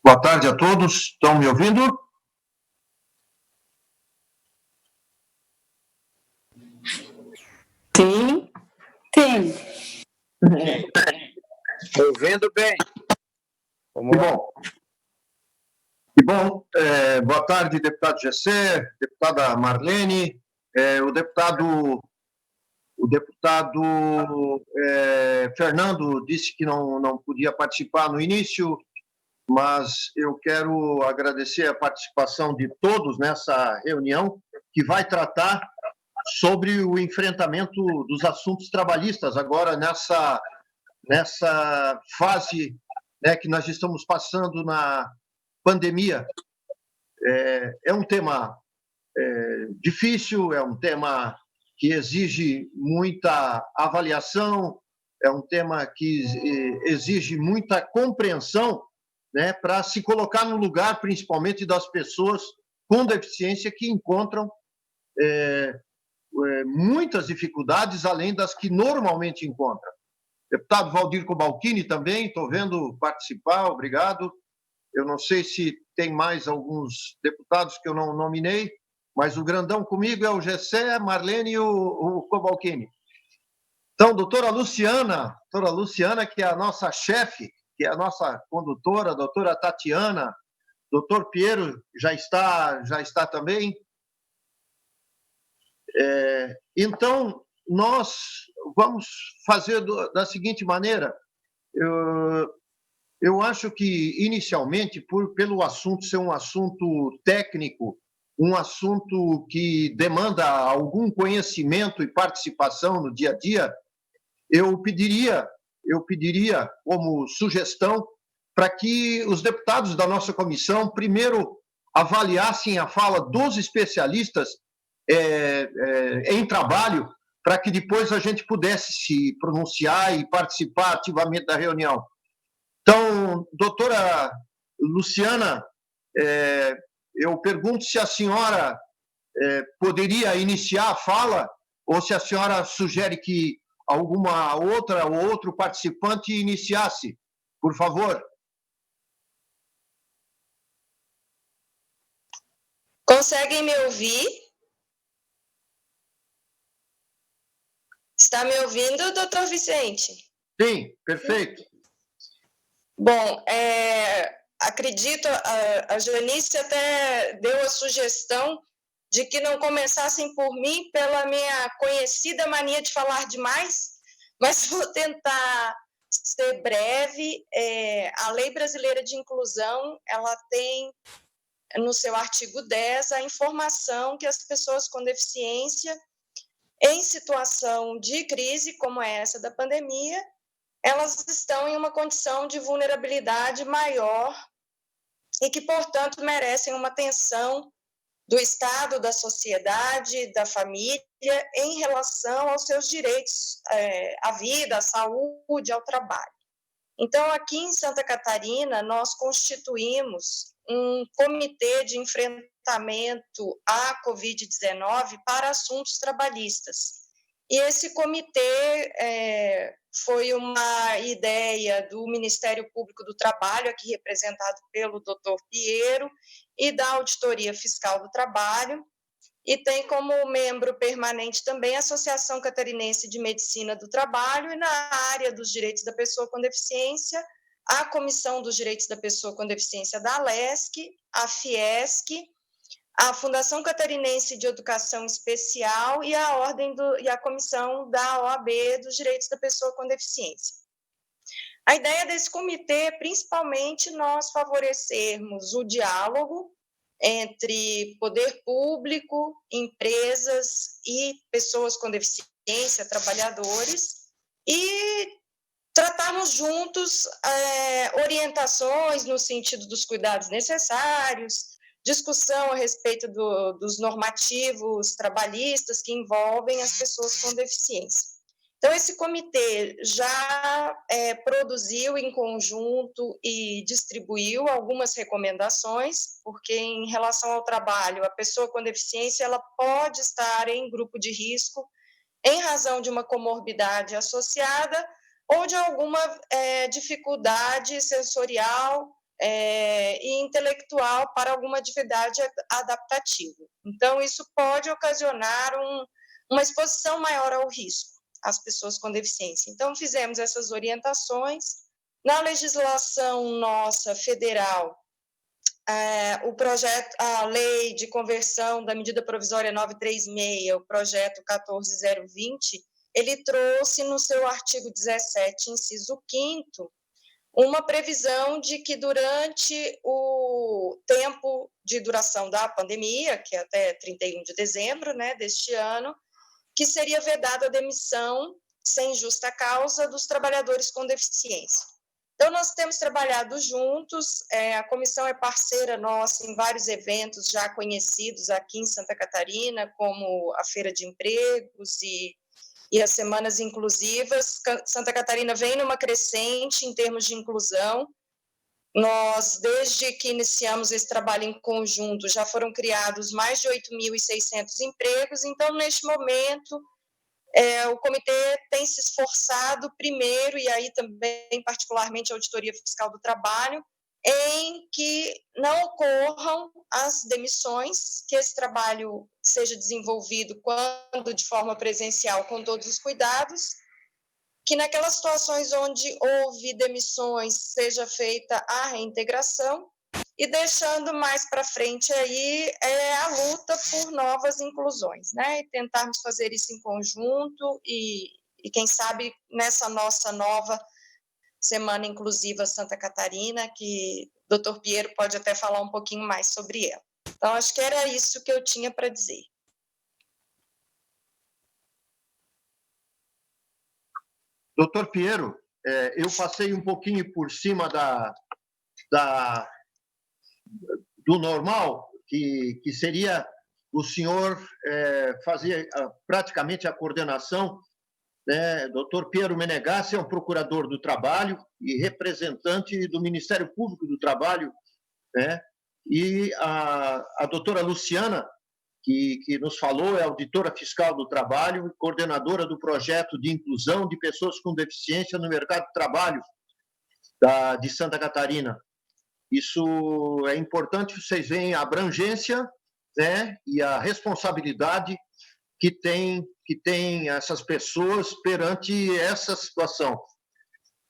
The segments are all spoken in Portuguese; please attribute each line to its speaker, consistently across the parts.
Speaker 1: Boa tarde a todos. Estão me ouvindo?
Speaker 2: Sim. Sim.
Speaker 3: Ouvindo bem.
Speaker 1: Que bom. Que bom. Boa tarde, deputado Gessé, deputada Marlene, o deputado Fernando disse que não podia participar no início, mas eu quero agradecer a participação de todos nessa reunião, que vai tratar sobre o enfrentamento dos assuntos trabalhistas, agora nessa fase, né, que nós estamos passando na pandemia. É um tema difícil, é um tema que exige muita avaliação, é um tema que exige muita compreensão, né, para se colocar no lugar, principalmente das pessoas com deficiência que encontram muitas dificuldades, além das que normalmente encontram. Deputado Valdir Cobalcini também, estou vendo participar, obrigado. Eu não sei se tem mais alguns deputados que eu não nominei, mas o grandão comigo é o Gessé, a Marlene e o Cobalcini. Então, doutora Luciana, que é a nossa chefe, que é a nossa condutora, doutora Tatiana, doutor Piero já está também. Então, nós vamos fazer da seguinte maneira. Eu acho que, inicialmente, pelo assunto ser um assunto técnico, um assunto que demanda algum conhecimento e participação no dia a dia, eu pediria como sugestão para que os deputados da nossa comissão, primeiro, avaliassem a fala dos especialistas em trabalho, para que depois a gente pudesse se pronunciar e participar ativamente da reunião. Então, doutora Luciana, eu pergunto se a senhora poderia iniciar a fala ou se a senhora sugere que alguma outra ou outro participante iniciasse, por favor.
Speaker 4: Conseguem me ouvir? Está me ouvindo, doutor Vicente?
Speaker 1: Sim, perfeito.
Speaker 4: Bom, acredito, a Janice até deu a sugestão de que não começassem por mim pela minha conhecida mania de falar demais, mas vou tentar ser breve. A Lei Brasileira de Inclusão, ela tem no seu artigo 10 a informação que as pessoas com deficiência em situação de crise, como é essa da pandemia, elas estão em uma condição de vulnerabilidade maior e que, portanto, merecem uma atenção do Estado, da sociedade, da família, em relação aos seus direitos à vida, à saúde, ao trabalho. Então, aqui em Santa Catarina, nós constituímos um comitê de enfrentamento à Covid-19 para assuntos trabalhistas. E esse comitê foi uma ideia do Ministério Público do Trabalho, aqui representado pelo doutor Piero, e da Auditoria Fiscal do Trabalho, e tem como membro permanente também a Associação Catarinense de Medicina do Trabalho, e na área dos direitos da pessoa com deficiência, a Comissão dos Direitos da Pessoa com Deficiência da ALESC, a Fiesc, a Fundação Catarinense de Educação Especial e a Comissão da OAB dos Direitos da Pessoa com Deficiência. A ideia desse comitê é principalmente nós favorecermos o diálogo entre poder público, empresas e pessoas com deficiência, trabalhadores, e tratarmos juntos orientações no sentido dos cuidados necessários, discussão a respeito dos normativos trabalhistas que envolvem as pessoas com deficiência. Então, esse comitê já produziu em conjunto e distribuiu algumas recomendações, porque em relação ao trabalho, a pessoa com deficiência ela pode estar em grupo de risco em razão de uma comorbidade associada ou de alguma dificuldade sensorial intelectual para alguma atividade adaptativa. Então, isso pode ocasionar uma exposição maior ao risco às pessoas com deficiência. Então, fizemos essas orientações. Na legislação nossa federal, a lei de conversão da medida provisória 936, o projeto 14020, ele trouxe no seu artigo 17, inciso 5º, uma previsão de que durante o tempo de duração da pandemia, que é até 31 de dezembro, né, deste ano, que seria vedada a demissão sem justa causa dos trabalhadores com deficiência. Então, nós temos trabalhado juntos, a comissão é parceira nossa em vários eventos já conhecidos aqui em Santa Catarina, como a Feira de Empregos e as Semanas Inclusivas. Santa Catarina vem numa crescente em termos de inclusão. Nós, desde que iniciamos esse trabalho em conjunto, já foram criados mais de 8.600 empregos. Então, neste momento, o comitê tem se esforçado primeiro, e aí também particularmente a Auditoria Fiscal do Trabalho, em que não ocorram as demissões, que esse trabalho seja desenvolvido quando de forma presencial, com todos os cuidados, que naquelas situações onde houve demissões seja feita a reintegração, e deixando mais para frente aí a luta por novas inclusões, né? E tentarmos fazer isso em conjunto e quem sabe nessa nossa nova Semana Inclusiva Santa Catarina, que o Dr. Piero pode até falar um pouquinho mais sobre ela. Então, acho que era isso que eu tinha para dizer.
Speaker 1: Doutor Piero, eu passei um pouquinho por cima do normal, que seria o senhor fazer praticamente a coordenação, né? Doutor Piero Menegassi é um procurador do trabalho e representante do Ministério Público do Trabalho, né? E a doutora Luciana, que nos falou, é auditora fiscal do trabalho e coordenadora do projeto de inclusão de pessoas com deficiência no mercado de trabalho de Santa Catarina. Isso é importante, vocês veem a abrangência, né, e a responsabilidade que tem essas pessoas perante essa situação.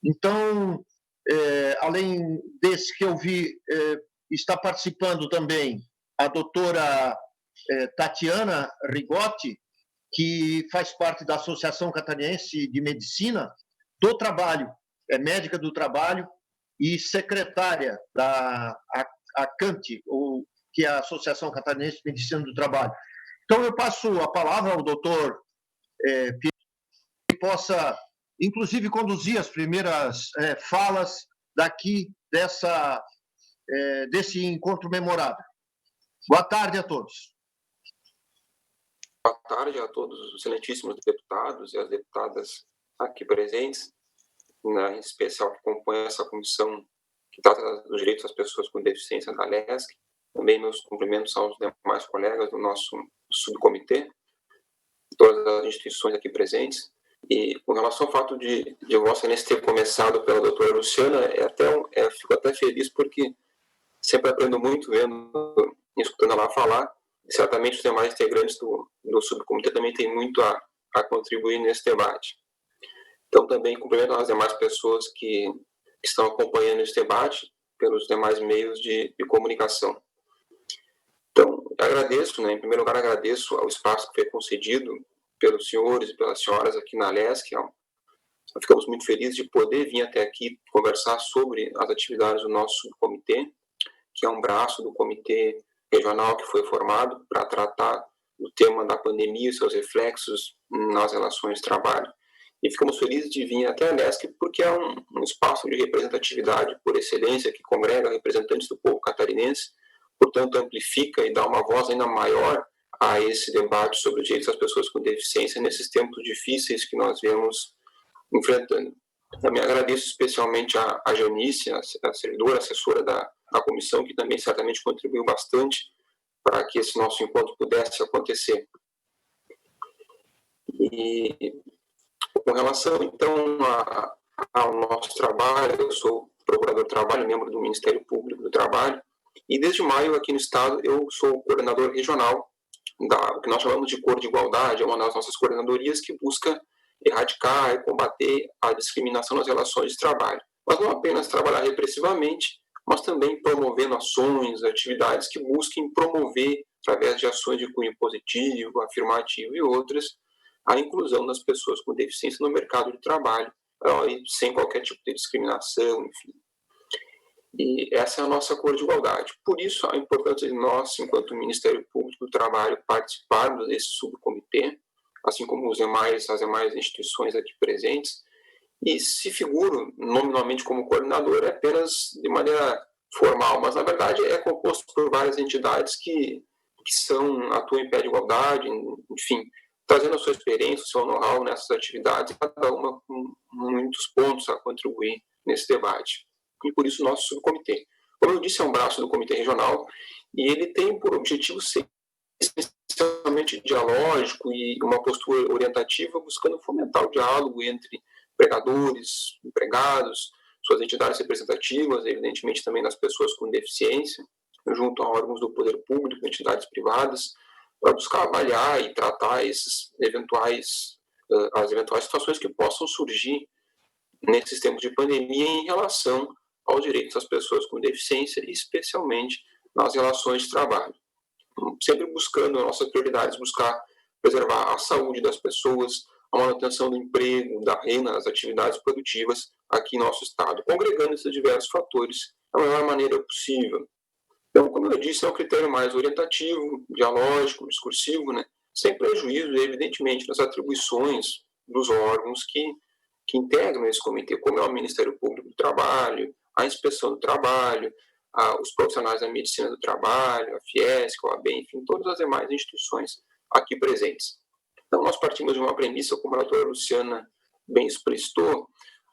Speaker 1: Então, além desse que eu vi, está participando também a doutora Tatiana Rigotti, que faz parte da Associação Catarinense de Medicina do Trabalho, é médica do trabalho e secretária da ACANT, que é a Associação Catarinense de Medicina do Trabalho. Então, eu passo a palavra ao doutor Piero, que possa, inclusive, conduzir as primeiras falas daqui desse encontro memorável. Boa tarde a todos.
Speaker 3: Boa tarde a todos os excelentíssimos deputados e as deputadas aqui presentes, em especial que compõem essa comissão que trata dos direitos das pessoas com deficiência da LESC. Também meus cumprimentos aos demais colegas do nosso subcomitê, todas as instituições aqui presentes. E com relação ao fato de Vossa Excelência ter começado pela doutora Luciana, fico até feliz porque sempre aprendo muito vendo e escutando ela falar. E certamente os demais integrantes do subcomitê também têm muito a contribuir nesse debate. Então, também cumprimento as demais pessoas que estão acompanhando esse debate pelos demais meios de comunicação. Então, agradeço, né, em primeiro lugar, agradeço ao espaço que foi concedido pelos senhores e pelas senhoras aqui na LESC. Ficamos muito felizes de poder vir até aqui conversar sobre as atividades do nosso subcomitê, que é um braço do comitê regional que foi formado para tratar do tema da pandemia e seus reflexos nas relações de trabalho. E ficamos felizes de vir até a LESC porque é um espaço de representatividade por excelência que congrega representantes do povo catarinense, portanto amplifica e dá uma voz ainda maior a esse debate sobre os direitos das pessoas com deficiência nesses tempos difíceis que nós vemos enfrentando. Também agradeço especialmente a Janice, a servidora, assessora da comissão, que também certamente contribuiu bastante para que esse nosso encontro pudesse acontecer. E com relação, então, ao nosso trabalho, eu sou procurador do trabalho, membro do Ministério Público do Trabalho, E desde maio, aqui no Estado, eu sou coordenador regional o que nós chamamos de Cor de Igualdade, é uma das nossas coordenadorias que busca erradicar e combater a discriminação nas relações de trabalho. Mas não apenas trabalhar repressivamente, mas também promovendo ações, atividades que busquem promover, através de ações de cunho positivo, afirmativo e outras, a inclusão das pessoas com deficiência no mercado de trabalho, sem qualquer tipo de discriminação, enfim. E essa é a nossa Cor de Igualdade. Por isso, a importância de nós, enquanto Ministério Público do Trabalho, participarmos desse subcomitê, assim como as demais instituições aqui presentes, e se figuro nominalmente como coordenador é apenas de maneira formal, mas na verdade é composto por várias entidades que atuam em pé de igualdade, enfim, trazendo a sua experiência, o seu know-how nessas atividades, cada uma com muitos pontos a contribuir nesse debate. E por isso o nosso subcomitê. Como eu disse, é um braço do Comitê Regional e ele tem por objetivo ser essencialmente dialógico e uma postura orientativa, buscando fomentar o diálogo entre empregadores, empregados, suas entidades representativas, evidentemente também das pessoas com deficiência, junto a órgãos do poder público, entidades privadas, para buscar avaliar e tratar as eventuais situações que possam surgir nesses tempos de pandemia em relação aos direitos das pessoas com deficiência, especialmente nas relações de trabalho. Sempre buscando as nossas prioridades, buscar preservar a saúde das pessoas, a manutenção do emprego, da renda, das atividades produtivas aqui em nosso estado, congregando esses diversos fatores da melhor maneira possível. Então, como eu disse, é um critério mais orientativo, dialógico, discursivo, né? Sem prejuízo, evidentemente, nas atribuições dos órgãos que integram esse comitê, como é o Ministério Público do Trabalho, a Inspeção do Trabalho, os profissionais da medicina do trabalho, a Fiesc, a OAB, enfim, todas as demais instituições aqui presentes. Então, nós partimos de uma premissa, como a doutora Luciana bem explicitou,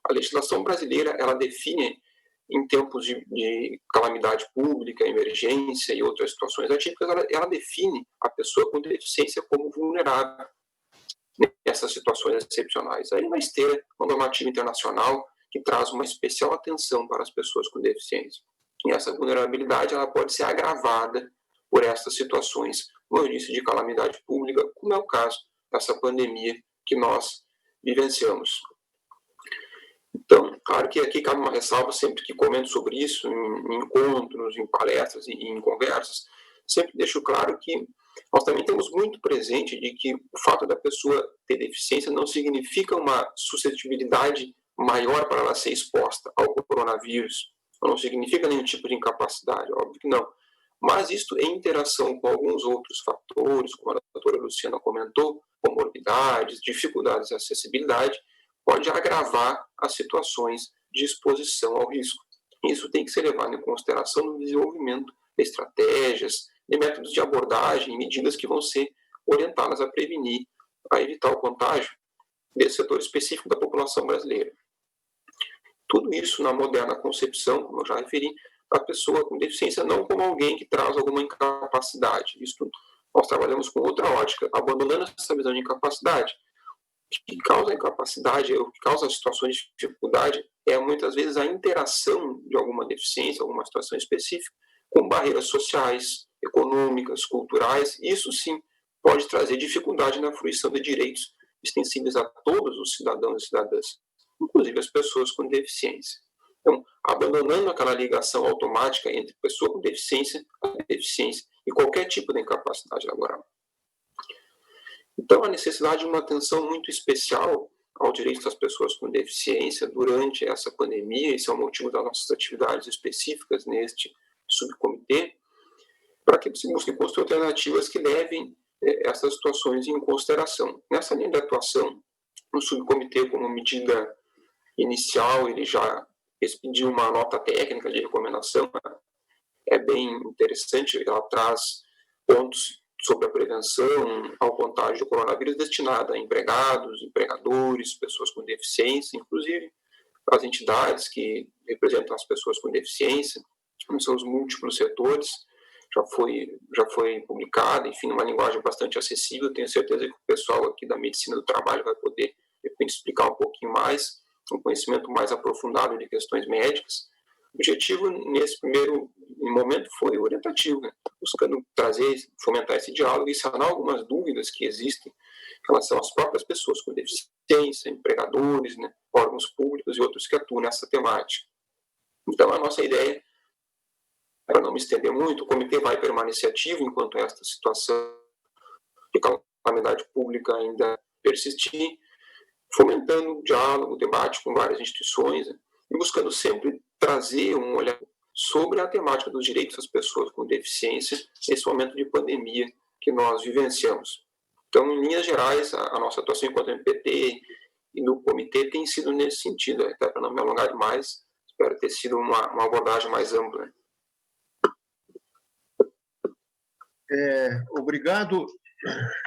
Speaker 3: a legislação brasileira, ela define, em tempos de calamidade pública, emergência e outras situações atípicas, ela define a pessoa com deficiência como vulnerável nessas situações excepcionais. Aí na esteira, uma normativa internacional que traz uma especial atenção para as pessoas com deficiência. E essa vulnerabilidade ela pode ser agravada por essas situações, como eu disse, de calamidade pública, como é o caso dessa pandemia que nós vivenciamos. Então, claro que aqui cabe uma ressalva sempre que comento sobre isso, em encontros, em palestras e em conversas, sempre deixo claro que nós também temos muito presente de que o fato da pessoa ter deficiência não significa uma suscetibilidade maior para ela ser exposta ao coronavírus, não significa nenhum tipo de incapacidade, óbvio que não. Mas isto em interação com alguns outros fatores, como a doutora Luciana comentou, comorbidades, dificuldades de acessibilidade, pode agravar as situações de exposição ao risco. Isso tem que ser levado em consideração no desenvolvimento de estratégias, de métodos de abordagem e medidas que vão ser orientadas a prevenir, a evitar o contágio desse setor específico da população brasileira. Tudo isso na moderna concepção, como eu já referi, da pessoa com deficiência não como alguém que traz alguma incapacidade. Isso nós trabalhamos com outra ótica, abandonando essa visão de incapacidade. O que causa a incapacidade, o que causa situações de dificuldade é muitas vezes a interação de alguma deficiência, alguma situação específica, com barreiras sociais, econômicas, culturais. Isso sim pode trazer dificuldade na fruição de direitos extensíveis a todos os cidadãos e cidadãs, inclusive as pessoas com deficiência. Então, abandonando aquela ligação automática entre pessoa com deficiência e qualquer tipo de incapacidade laboral. Então, a necessidade de uma atenção muito especial ao direito das pessoas com deficiência durante essa pandemia, esse é o motivo das nossas atividades específicas neste subcomitê, para que se busquem construir alternativas que levem essas situações em consideração. Nessa linha de atuação, o subcomitê, como medida inicial, ele já expediu uma nota técnica de recomendação, é bem interessante, ela traz pontos sobre a prevenção ao contágio do coronavírus destinada a empregados, empregadores, pessoas com deficiência, inclusive as entidades que representam as pessoas com deficiência, nos seus múltiplos setores, já foi publicada, enfim, numa linguagem bastante acessível. Tenho certeza que o pessoal aqui da medicina do trabalho vai poder, de repente, explicar um pouquinho mais, um conhecimento mais aprofundado de questões médicas, O objetivo, nesse primeiro momento, foi orientativo, né? Buscando trazer, fomentar esse diálogo e sanar algumas dúvidas que existem em relação às próprias pessoas com deficiência, empregadores, né? Órgãos públicos e outros que atuam nessa temática. Então, a nossa ideia, para não me estender muito, o comitê vai permanecer ativo enquanto esta situação de calamidade pública ainda persistir, fomentando o diálogo, o debate com várias instituições, né? E buscando sempre trazer um olhar sobre a temática dos direitos das pessoas com deficiência nesse momento de pandemia que nós vivenciamos. Então, em linhas gerais, a nossa atuação enquanto MPT e no comitê tem sido nesse sentido, até para não me alongar demais, espero ter sido uma abordagem mais ampla, né?
Speaker 1: Obrigado.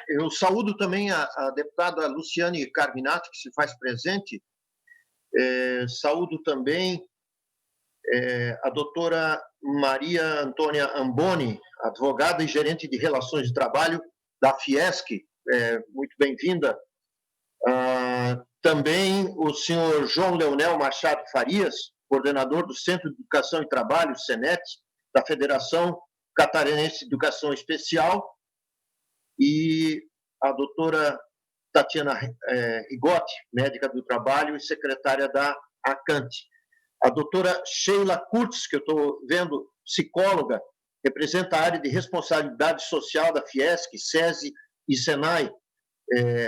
Speaker 1: Eu saúdo também a deputada Luciane Carminati, que se faz presente. Saúdo também a doutora Maria Antônia Amboni, advogada e gerente de Relações de Trabalho da Fiesc. Muito bem-vinda. Também o senhor João Leonel Machado Farias, coordenador do Centro de Educação e Trabalho, CENET, da Federação Catarinense de Educação Especial, e a doutora Tatiana Rigotti, médica do trabalho e secretária da ACANT. A doutora Sheila Kurtz, que eu estou vendo, psicóloga, representa a área de responsabilidade social da Fiesc, SESI e SENAI,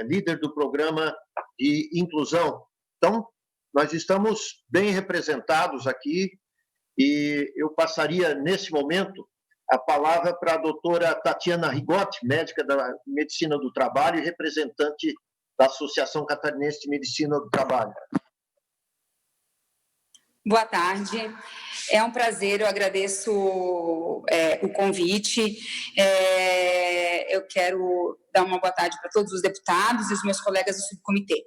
Speaker 1: líder do programa de inclusão. Então, nós estamos bem representados aqui e eu passaria, nesse momento, a palavra para a doutora Tatiana Rigotti, médica da Medicina do Trabalho e representante da Associação Catarinense de Medicina do Trabalho.
Speaker 2: Boa tarde. É um prazer, eu agradeço o convite. Eu quero dar uma boa tarde para todos os deputados e os meus colegas do subcomitê.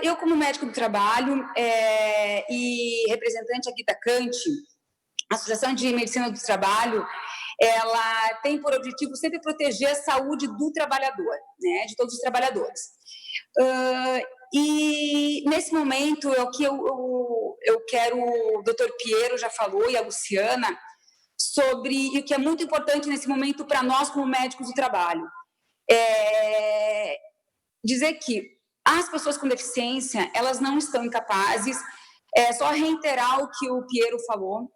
Speaker 2: Eu, como médico do trabalho e representante aqui da CANT, a Associação de Medicina do Trabalho, ela tem por objetivo sempre proteger a saúde do trabalhador, né, de todos os trabalhadores. E, nesse momento, eu quero, o doutor Piero já falou, e a Luciana, sobre o que é muito importante nesse momento para nós, como médicos do trabalho. Dizer que as pessoas com deficiência, elas não estão incapazes, só reiterar o que o Piero falou,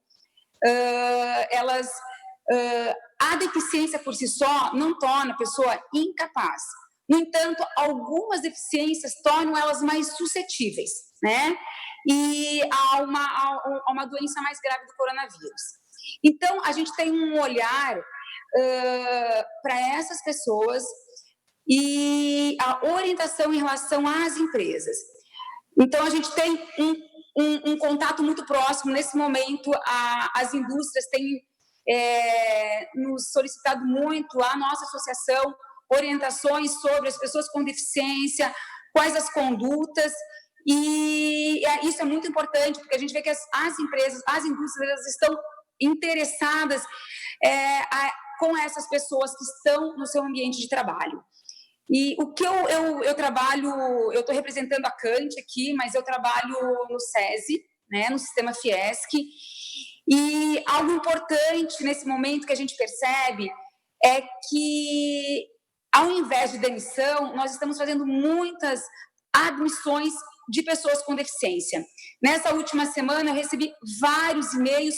Speaker 2: a deficiência por si só não torna a pessoa incapaz. No entanto, algumas deficiências tornam elas mais suscetíveis, né? E a uma doença mais grave do coronavírus. Então, a gente tem um olhar para essas pessoas e a orientação em relação às empresas. Então, a gente tem um contato muito próximo. Nesse momento, as indústrias têm nos solicitado muito, a nossa associação, orientações sobre as pessoas com deficiência, quais as condutas, e isso é muito importante, porque a gente vê que as empresas, as indústrias, elas estão interessadas com essas pessoas que estão no seu ambiente de trabalho. E o que eu trabalho, eu estou representando a CANT aqui, mas eu trabalho no SESI, né, no sistema Fiesc, e algo importante nesse momento que a gente percebe é que, ao invés de demissão, nós estamos fazendo muitas admissões de pessoas com deficiência. Nessa última semana, eu recebi vários e-mails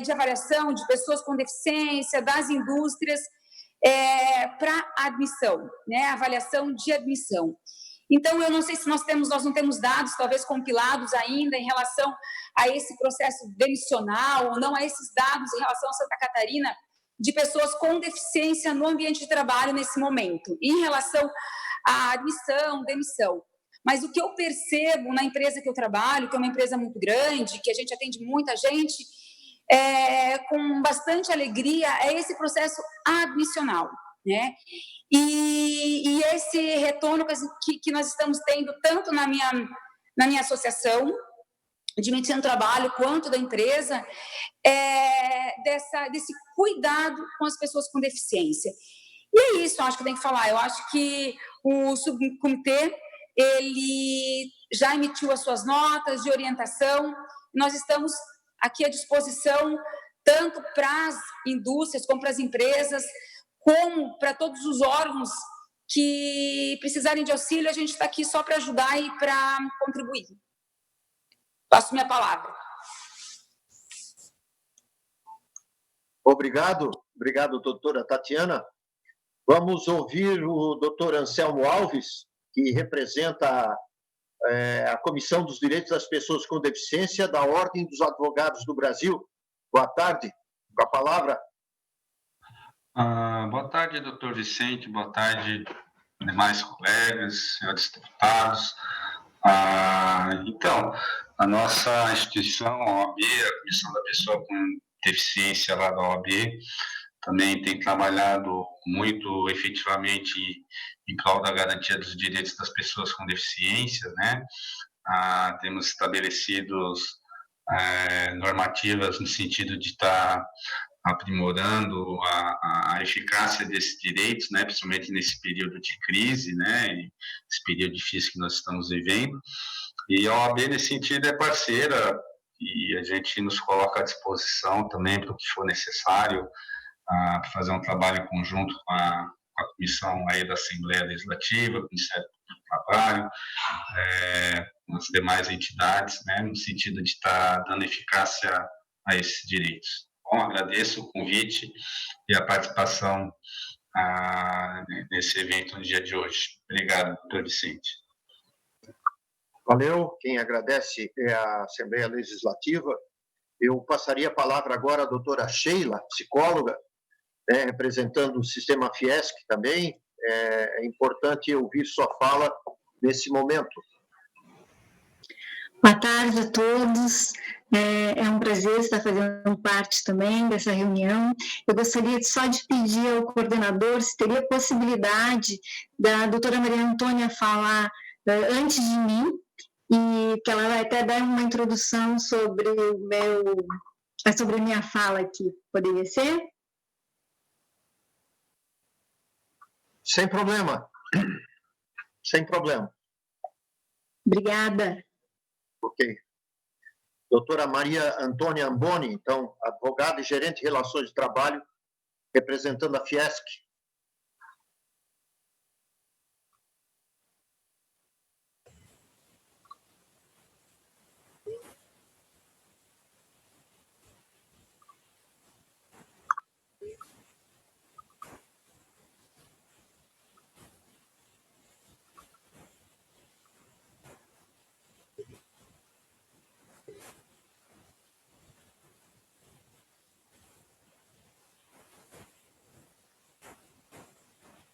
Speaker 2: de avaliação de pessoas com deficiência, das indústrias, para admissão, né? Avaliação de admissão. Então, eu não sei se nós não temos dados, talvez compilados ainda, em relação a esse processo demissional, ou não a esses dados em relação a Santa Catarina, de pessoas com deficiência no ambiente de trabalho nesse momento, em relação à admissão, demissão. Mas o que eu percebo na empresa que eu trabalho, que é uma empresa muito grande, que a gente atende muita gente, com bastante alegria, é esse processo admissional, né? E esse retorno que nós estamos tendo, tanto na minha associação de medicina do trabalho, quanto da empresa, desse cuidado com as pessoas com deficiência. E é isso, eu acho que eu tenho que falar. Eu acho que o subcomitê, ele já emitiu as suas notas de orientação, nós estamos aqui à disposição tanto para as indústrias, como para as empresas, como para todos os órgãos que precisarem de auxílio. A gente está aqui só para ajudar e para contribuir. Passo minha palavra.
Speaker 1: Obrigado, doutora Tatiana. Vamos ouvir o doutor Anselmo Alves, que representa a Comissão dos Direitos das Pessoas com Deficiência da Ordem dos Advogados do Brasil. Boa tarde, com a palavra.
Speaker 5: Boa tarde, doutor Vicente, boa tarde, demais colegas, senhores deputados. Então, a nossa instituição, a OAB, a Comissão da Pessoa com Deficiência lá da OAB, também tem trabalhado muito efetivamente em prol da garantia dos direitos das pessoas com deficiência, né? Temos estabelecidos normativas no sentido de estar aprimorando a eficácia desses direitos, né? Principalmente nesse período de crise, né? Esse período difícil que nós estamos vivendo. E a OAB, nesse sentido, é parceira e a gente nos coloca à disposição também para o que for necessário, para fazer um trabalho em conjunto com a comissão aí da Assembleia Legislativa, com o Ministério do Trabalho, com as demais entidades, né, no sentido de estar dando eficácia a esses direitos. Bom, agradeço o convite e a participação nesse evento no dia de hoje. Obrigado, doutor Vicente.
Speaker 1: Valeu. Quem agradece é a Assembleia Legislativa. Eu passaria a palavra agora à doutora Sheila, psicóloga, representando o sistema Fiesc também. É importante ouvir sua fala nesse momento.
Speaker 6: Boa tarde a todos. É um prazer estar fazendo parte também dessa reunião. Eu gostaria só de pedir ao coordenador se teria possibilidade da doutora Maria Antônia falar antes de mim, e que ela vai até dar uma introdução sobre a minha fala aqui. Poderia ser?
Speaker 1: Sem problema. Sem problema.
Speaker 6: Obrigada.
Speaker 1: Ok. Doutora Maria Antônia Amboni, então, advogada e gerente de Relações de Trabalho, representando a Fiesc.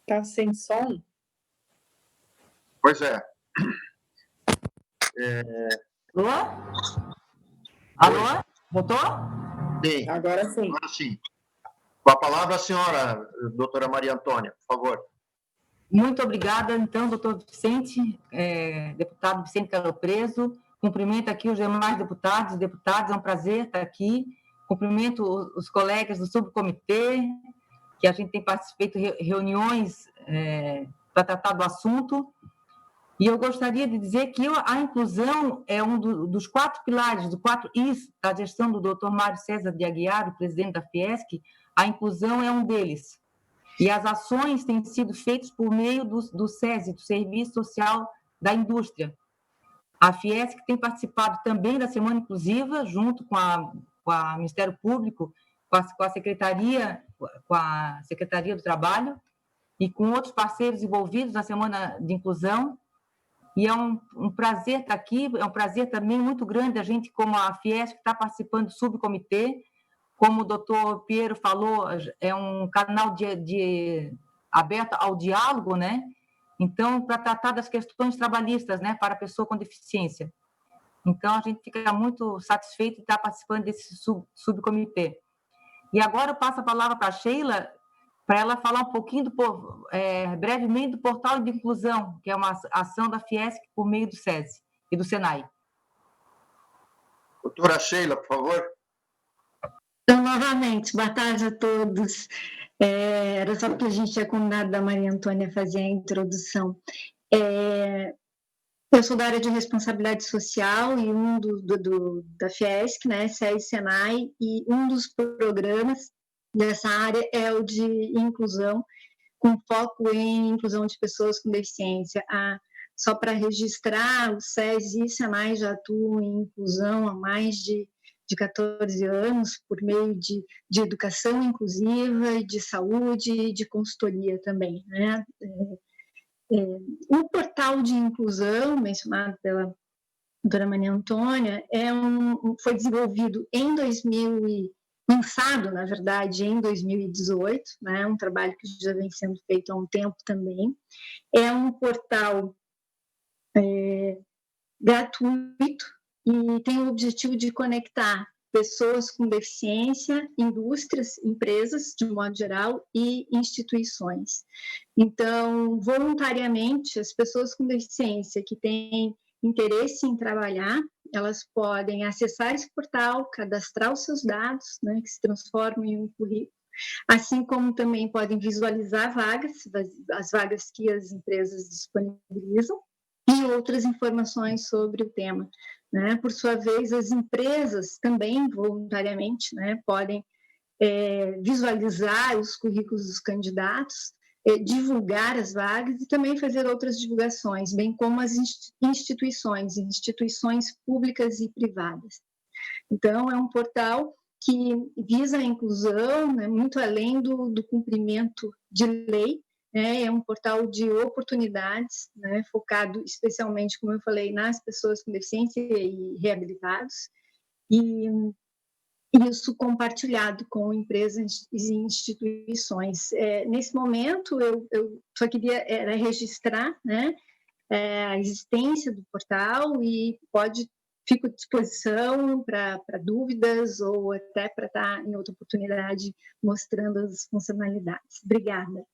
Speaker 7: Tá sem som?
Speaker 1: Pois é.
Speaker 8: Alô? Alô? Doutor?
Speaker 1: Sim.
Speaker 7: Agora sim.
Speaker 1: Agora sim. Com a palavra a senhora, doutora Maria Antônia, por favor.
Speaker 8: Muito obrigada, então, doutor Vicente, deputado Vicente Carol Preso. Cumprimento aqui os demais deputados, é um prazer estar aqui. Cumprimento os colegas do subcomitê, que a gente tem feito reuniões para tratar do assunto. E eu gostaria de dizer que a inclusão é um dos 4 pilares, dos 4 Is da gestão do Dr. Mário César de Aguiar, o presidente da Fiesc. A inclusão é um deles. E as ações têm sido feitas por meio do SESI, do Serviço Social da Indústria. A Fiesc tem participado também da Semana Inclusiva, junto com o Ministério Público, com a Secretaria do Trabalho e com outros parceiros envolvidos na Semana de Inclusão. E é um prazer estar aqui, é um prazer também muito grande a gente, como a Fiesc, está participando do subcomitê. Como o doutor Piero falou, é um canal aberto ao diálogo, né? Então, para tratar das questões trabalhistas, né, para a pessoa com deficiência. Então, a gente fica muito satisfeito de estar participando desse subcomitê. E agora eu passo a palavra para a Sheila, para ela falar um pouquinho, brevemente, do Portal de Inclusão, que é uma ação da Fiesc por meio do SESI e do SENAI.
Speaker 1: Doutora Sheila, por favor.
Speaker 6: Então, novamente, boa tarde a todos. Era só porque a gente tinha combinado da Maria Antônia fazer a introdução. Eu sou da área de responsabilidade social e da Fiesc, né, SES Senai, e um dos programas dessa área é o de inclusão, com foco em inclusão de pessoas com deficiência. Só para registrar, o SES e Senai já atuam em inclusão há mais de 14 anos, por meio de educação inclusiva, e de saúde e de consultoria também, né? O portal de inclusão, mencionado pela doutora Maria Antônia, foi desenvolvido lançado, na verdade, em 2018, né? Um trabalho que já vem sendo feito há um tempo também. É um portal gratuito e tem o objetivo de conectar pessoas com deficiência, indústrias, empresas, de um modo geral, e instituições. Então, voluntariamente, as pessoas com deficiência que têm interesse em trabalhar, elas podem acessar esse portal, cadastrar os seus dados, né, que se transformam em um currículo, assim como também podem visualizar as vagas que as empresas disponibilizam, e outras informações sobre o tema, né? Por sua vez, as empresas também, voluntariamente, né, podem visualizar os currículos dos candidatos, divulgar as vagas e também fazer outras divulgações, bem como as instituições públicas e privadas. Então, é um portal que visa a inclusão, né, muito além do cumprimento de lei, é um portal de oportunidades, né, focado especialmente, como eu falei, nas pessoas com deficiência e reabilitados, e isso compartilhado com empresas e instituições. Nesse momento, eu só queria registrar, né, a existência do portal e fico à disposição para dúvidas ou até para estar em outra oportunidade mostrando as funcionalidades. Obrigada.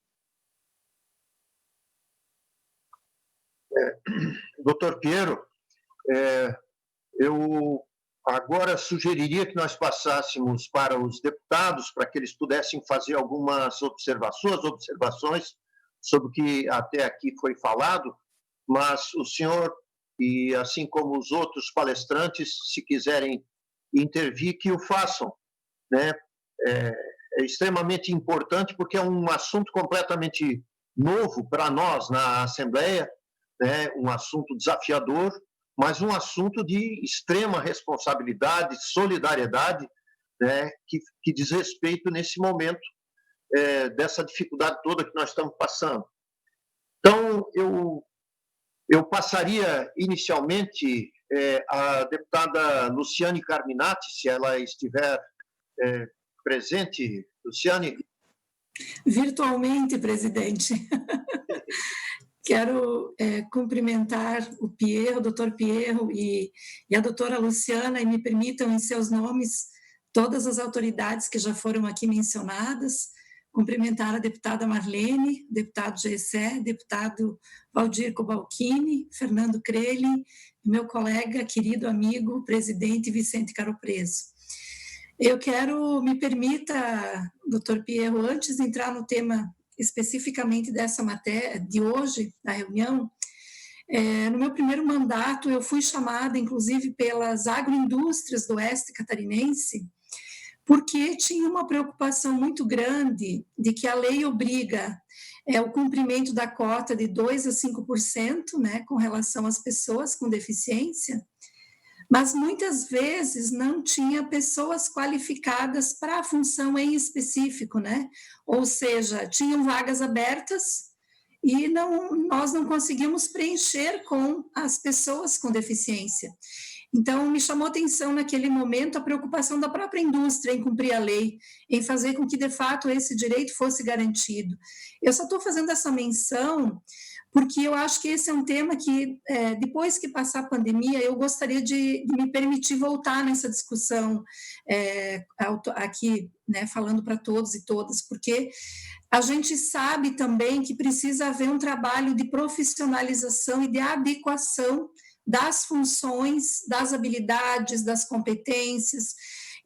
Speaker 1: Doutor Piero, eu agora sugeriria que nós passássemos para os deputados, para que eles pudessem fazer algumas observações sobre o que até aqui foi falado, mas o senhor, e assim como os outros palestrantes, se quiserem intervir, que o façam, né? É extremamente importante porque é um assunto completamente novo para nós na Assembleia, né? Um assunto desafiador, mas um assunto de extrema responsabilidade, solidariedade, né? que diz respeito nesse momento dessa dificuldade toda que nós estamos passando. Então, eu passaria inicialmente a deputada Luciane Carminati, se ela estiver presente. Luciane?
Speaker 9: Virtualmente, presidente. Quero cumprimentar o Pierro, o doutor Pierro e a doutora Luciana, e me permitam, em seus nomes, todas as autoridades que já foram aqui mencionadas, cumprimentar a deputada Marlene, deputado Gessé, deputado Valdir Cobalcini, Fernando Crelli, e meu colega, querido amigo, presidente Vicente Caropreso. Eu quero, me permita, doutor Pierro, antes de entrar no tema especificamente dessa matéria de hoje, da reunião, no meu primeiro mandato eu fui chamada, inclusive, pelas agroindústrias do oeste catarinense, porque tinha uma preocupação muito grande de que a lei obriga o cumprimento da cota de 2% a 5%, né, com relação às pessoas com deficiência, mas muitas vezes não tinha pessoas qualificadas para a função em específico, né? Ou seja, tinham vagas abertas e nós não conseguimos preencher com as pessoas com deficiência. Então, me chamou a atenção naquele momento a preocupação da própria indústria em cumprir a lei, em fazer com que, de fato, esse direito fosse garantido. Eu só estou fazendo essa menção porque eu acho que esse é um tema que, depois que passar a pandemia, eu gostaria de me permitir voltar nessa discussão aqui, né, falando para todos e todas, porque a gente sabe também que precisa haver um trabalho de profissionalização e de adequação das funções, das habilidades, das competências.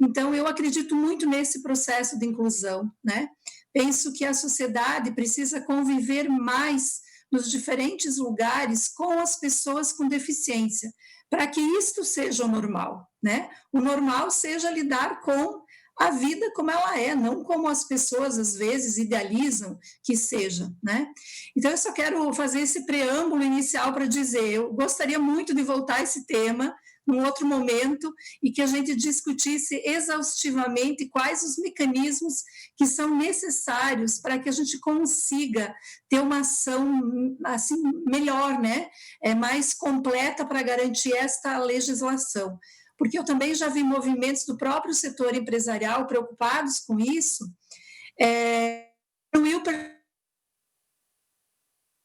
Speaker 9: Então, eu acredito muito nesse processo de inclusão, né? Penso que a sociedade precisa conviver mais nos diferentes lugares com as pessoas com deficiência, para que isto seja o normal, né? O normal seja lidar com a vida como ela é, não como as pessoas às vezes idealizam que seja, né? Então eu só quero fazer esse preâmbulo inicial para dizer, eu gostaria muito de voltar a esse tema num outro momento e que a gente discutisse exaustivamente quais os mecanismos que são necessários para que a gente consiga ter uma ação assim melhor, né? Mais completa para garantir esta legislação. Porque eu também já vi movimentos do próprio setor empresarial preocupados com isso. O Wilper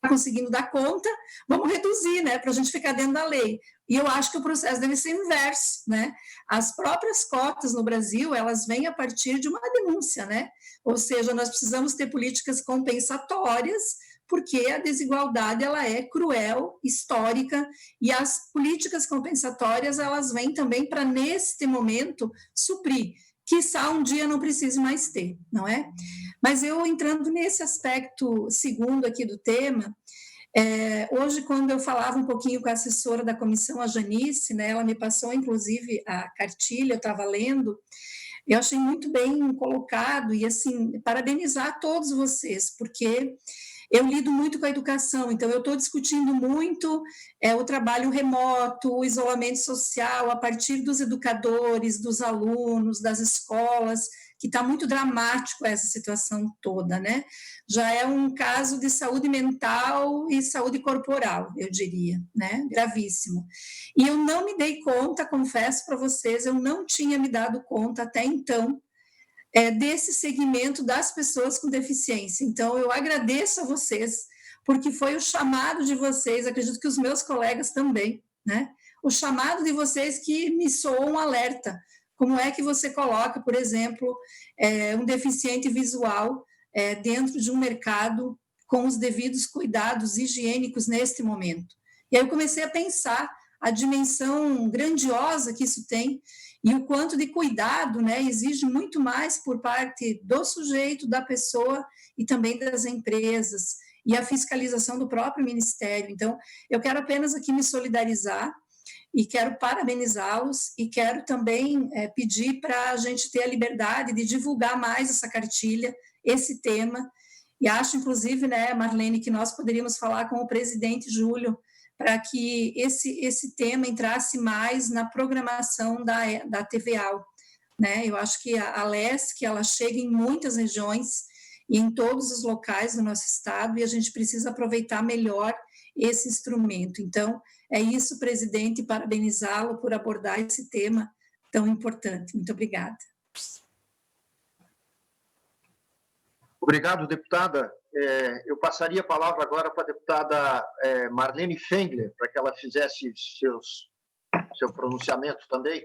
Speaker 9: conseguindo dar conta, vamos reduzir, né, para a gente ficar dentro da lei. E eu acho que o processo deve ser inverso, né? As próprias cotas no Brasil, elas vêm a partir de uma denúncia, né? Ou seja, nós precisamos ter políticas compensatórias, porque a desigualdade, ela é cruel, histórica, e as políticas compensatórias, elas vêm também para, neste momento, suprir, quiçá um dia não precise mais ter, não é? Mas eu entrando nesse aspecto segundo aqui do tema, hoje, quando eu falava um pouquinho com a assessora da comissão, a Janice, né, ela me passou, inclusive, a cartilha, eu estava lendo, eu achei muito bem colocado, e, assim, parabenizar todos vocês, porque eu lido muito com a educação, então eu estou discutindo muito o trabalho remoto, o isolamento social, a partir dos educadores, dos alunos, das escolas, que está muito dramático essa situação toda, né? Já é um caso de saúde mental e saúde corporal, eu diria, né? Gravíssimo. E eu não me dei conta, confesso para vocês, eu não tinha me dado conta até então, desse segmento das pessoas com deficiência. Então, eu agradeço a vocês, porque foi o chamado de vocês, acredito que os meus colegas também, né? O chamado de vocês que me soou um alerta. Como é que você coloca, por exemplo, um deficiente visual dentro de um mercado com os devidos cuidados higiênicos neste momento? E aí eu comecei a pensar a dimensão grandiosa que isso tem, e o quanto de cuidado, né, exige muito mais por parte do sujeito, da pessoa e também das empresas, e a fiscalização do próprio Ministério. Então, eu quero apenas aqui me solidarizar e quero parabenizá-los e quero também pedir para a gente ter a liberdade de divulgar mais essa cartilha, esse tema, e acho, inclusive, né, Marlene, que nós poderíamos falar com o presidente Júlio, para que esse tema entrasse mais na programação da TVA, né? Eu acho que a LESC, ela chega em muitas regiões e em todos os locais do nosso estado, e a gente precisa aproveitar melhor esse instrumento. Então, é isso, presidente, parabenizá-lo por abordar esse tema tão importante. Muito obrigada.
Speaker 1: Obrigado, deputada. Eu passaria a palavra agora para a deputada Marlene Fengler, para que ela fizesse seu pronunciamento também.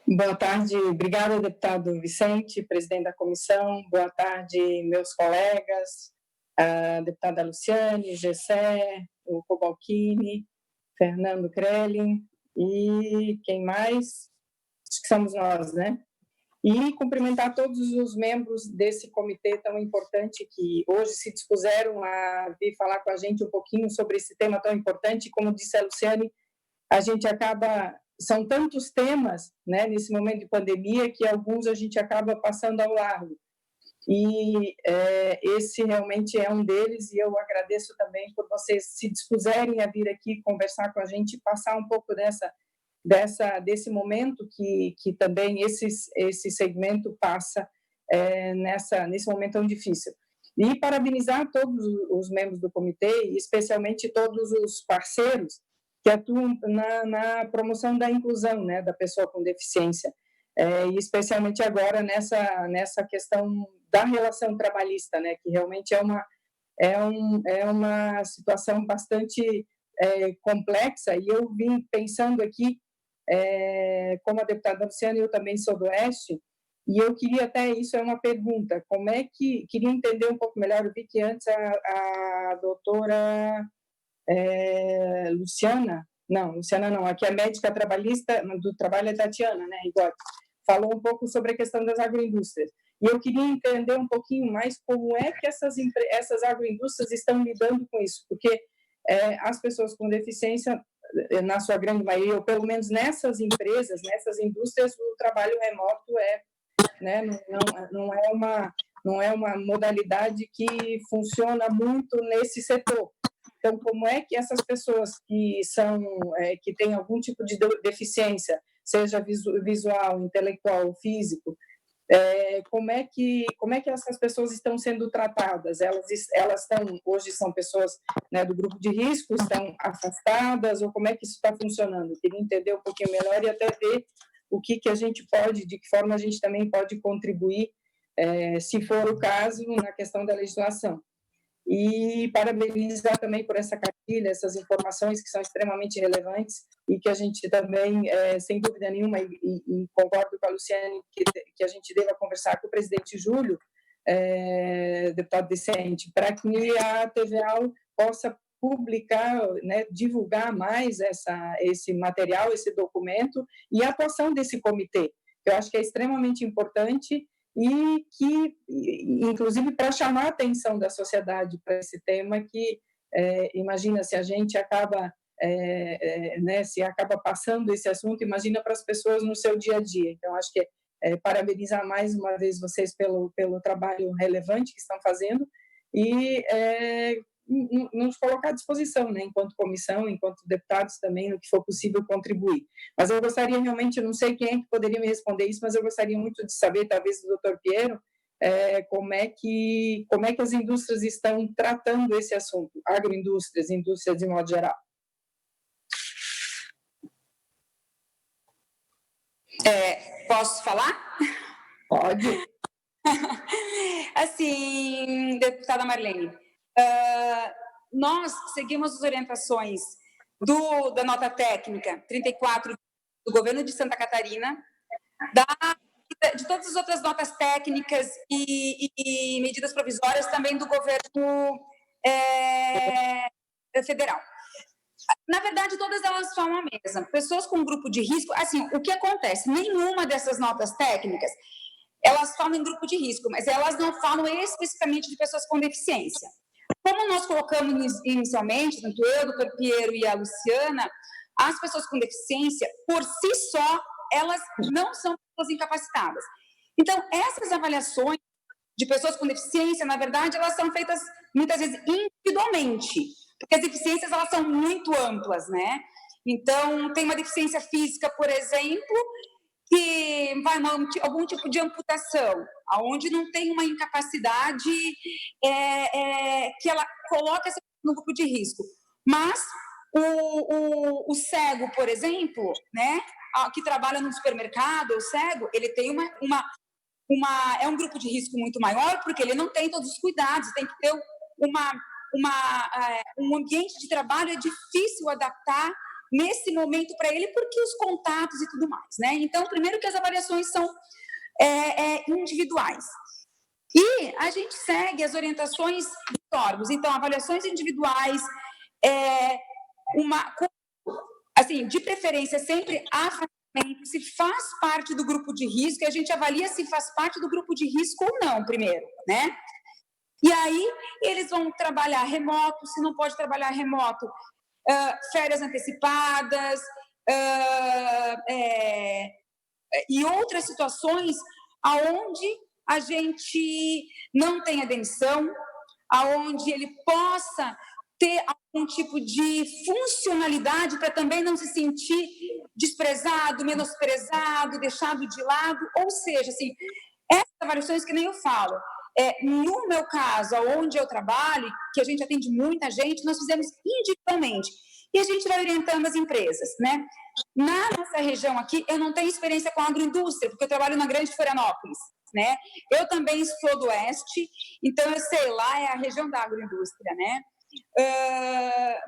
Speaker 7: Boa tarde, obrigada, deputado Vicente, presidente da comissão. Boa tarde, meus colegas, a deputada Luciane, Gessé, o Cobalcini, Fernando Krellin e quem mais? Acho que somos nós, né? E cumprimentar todos os membros desse comitê tão importante que hoje se dispuseram a vir falar com a gente um pouquinho sobre esse tema tão importante. Como disse a Luciane, a gente acaba... São tantos temas, né, nesse momento de pandemia, que alguns a gente acaba passando ao largo. E esse realmente é um deles, e eu agradeço também por vocês se dispuserem a vir aqui conversar com a gente e passar um pouco desse momento que também esse segmento passa nesse momento tão difícil. E parabenizar todos os membros do comitê, e especialmente todos os parceiros que atuam na promoção da inclusão, né, da pessoa com deficiência, e especialmente agora nessa questão da relação trabalhista, né, que realmente é uma situação bastante complexa, e eu vim pensando aqui, como a deputada Luciana, eu também sou do Oeste, e eu queria até, isso é uma pergunta, como é que, queria entender um pouco melhor, eu vi que antes a doutora Luciana não, aqui a médica trabalhista do trabalho é Tatiana, né, Rigotti, falou um pouco sobre a questão das agroindústrias. E eu queria entender um pouquinho mais como é que essas agroindústrias estão lidando com isso, porque as pessoas com deficiência, na sua grande maioria, ou pelo menos nessas empresas, nessas indústrias, o trabalho remoto não é uma modalidade que funciona muito nesse setor. Então, como é que essas pessoas que têm algum tipo de deficiência, seja visual, intelectual, físico, como é que essas pessoas estão sendo tratadas? Elas hoje são pessoas, né, do grupo de risco, estão afastadas, ou como é que isso está funcionando? Eu queria entender um pouquinho melhor e até ver o que a gente pode, de que forma a gente também pode contribuir, se for o caso, na questão da legislação. E parabenizar também por essa cartilha, essas informações que são extremamente relevantes e que a gente também, sem dúvida nenhuma, e concordo com a Luciane, que a gente deva conversar com o presidente Júlio, deputado Vicente, para que a TVA possa publicar, né, divulgar mais esse material, esse documento e a atuação desse comitê. Eu acho que é extremamente importante e que, inclusive, para chamar a atenção da sociedade para esse tema, que imagina se a gente acaba, se acaba passando esse assunto, imagina para as pessoas no seu dia a dia. Então, acho que parabenizar mais uma vez vocês pelo trabalho relevante que estão fazendo e nos colocar à disposição, né, enquanto comissão, enquanto deputados também, no que for possível contribuir. Mas eu gostaria realmente, eu não sei quem é que poderia me responder isso, mas eu gostaria muito de saber, talvez do Dr. Piero, como é que as indústrias estão tratando esse assunto, agroindústrias, indústrias de modo geral.
Speaker 2: Posso falar?
Speaker 7: Pode.
Speaker 2: Assim, deputada Marlene, nós seguimos as orientações da nota técnica 34 do governo de Santa Catarina, de todas as outras notas técnicas e medidas provisórias também do governo federal. Na verdade, todas elas são a mesma. Pessoas com grupo de risco, assim, o que acontece? Nenhuma dessas notas técnicas, elas falam em grupo de risco, mas elas não falam especificamente de pessoas com deficiência. Como nós colocamos inicialmente, tanto eu, o Dr. Piero e a Luciana, as pessoas com deficiência, por si só, elas não são pessoas incapacitadas. Então, essas avaliações de pessoas com deficiência, na verdade, elas são feitas muitas vezes individualmente, porque as deficiências, elas são muito amplas, né? Então, tem uma deficiência física, por exemplo, que vai algum tipo de amputação, onde não tem uma incapacidade que ela coloca essa no grupo de risco. Mas o cego, por exemplo, né, que trabalha no supermercado, o cego, ele tem é um grupo de risco muito maior, porque ele não tem todos os cuidados, tem que ter um ambiente de trabalho, é difícil adaptar nesse momento para ele, porque os contatos e tudo mais, né? Então, primeiro que as avaliações são individuais. E a gente segue as orientações dos órgãos. Então, avaliações individuais, assim, de preferência sempre afastamento, se faz parte do grupo de risco, e a gente avalia se faz parte do grupo de risco ou não, primeiro, né? E aí, eles vão trabalhar remoto, se não pode trabalhar remoto, férias antecipadas, e outras situações aonde a gente não tenha demissão, aonde ele possa ter algum tipo de funcionalidade para também não se sentir desprezado, menosprezado, deixado de lado. Ou seja, assim, essas avaliações que nem eu falo, no meu caso, onde eu trabalho, que a gente atende muita gente, nós fizemos individualmente. E a gente vai orientando as empresas, né? Na nossa região aqui, eu não tenho experiência com agroindústria, porque eu trabalho na Grande Florianópolis, né? Eu também sou do Oeste, então eu sei, lá é a região da agroindústria, né?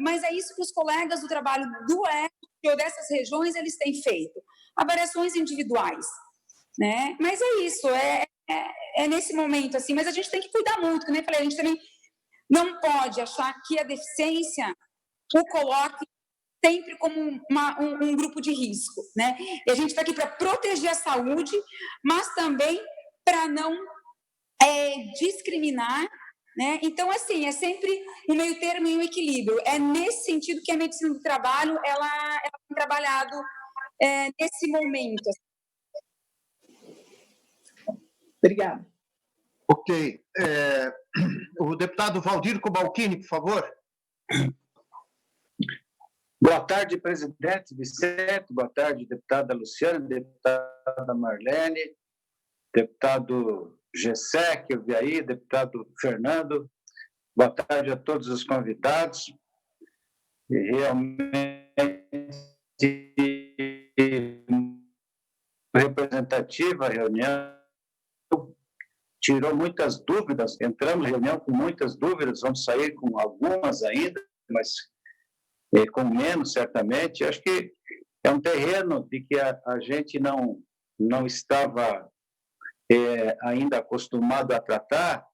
Speaker 2: Mas é isso que os colegas do trabalho do Oeste ou dessas regiões, eles têm feito. Avaliações individuais, né? Mas é isso, é nesse momento, assim, mas a gente tem que cuidar muito, como eu falei, a gente também não pode achar que a deficiência o coloque sempre como um grupo de risco, né? E a gente está aqui para proteger a saúde, mas também para não discriminar, né? Então, assim, é sempre um meio termo e um equilíbrio. É nesse sentido que a medicina do trabalho ela tem trabalhado nesse momento.
Speaker 7: Obrigada.
Speaker 1: Ok. O deputado Valdir Cobalcini, por favor.
Speaker 10: Boa tarde, presidente Vicente. Boa tarde, deputada Luciana, deputada Marlene, deputado Gessé, que eu vi aí, deputado Fernando. Boa tarde a todos os convidados. Realmente representativa a reunião, tirou muitas dúvidas, entramos na reunião com muitas dúvidas, vamos sair com algumas ainda, mas com menos, certamente. Acho que é um terreno de que a gente não estava ainda acostumado a tratar,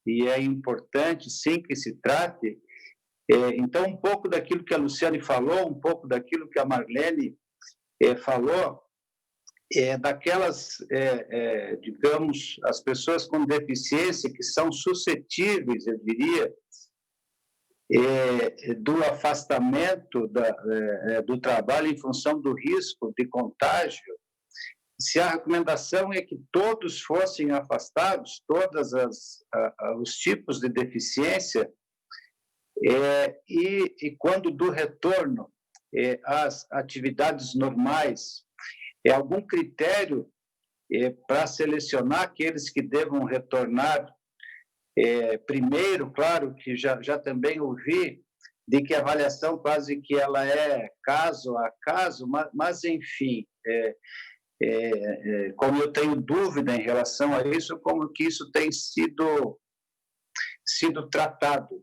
Speaker 10: e é importante, sim, que se trate. Então, um pouco daquilo que a Luciane falou, um pouco daquilo que a Marlene falou, daquelas, digamos, as pessoas com deficiência que são suscetíveis, eu diria, do afastamento do trabalho em função do risco de contágio. Se a recomendação é que todos fossem afastados, todos os tipos de deficiência, e quando do retorno às atividades normais, algum critério para selecionar aqueles que devam retornar primeiro, claro que já também ouvi de que a avaliação quase que ela é caso a caso, mas enfim, como eu tenho dúvida em relação a isso, como que isso tem sido tratado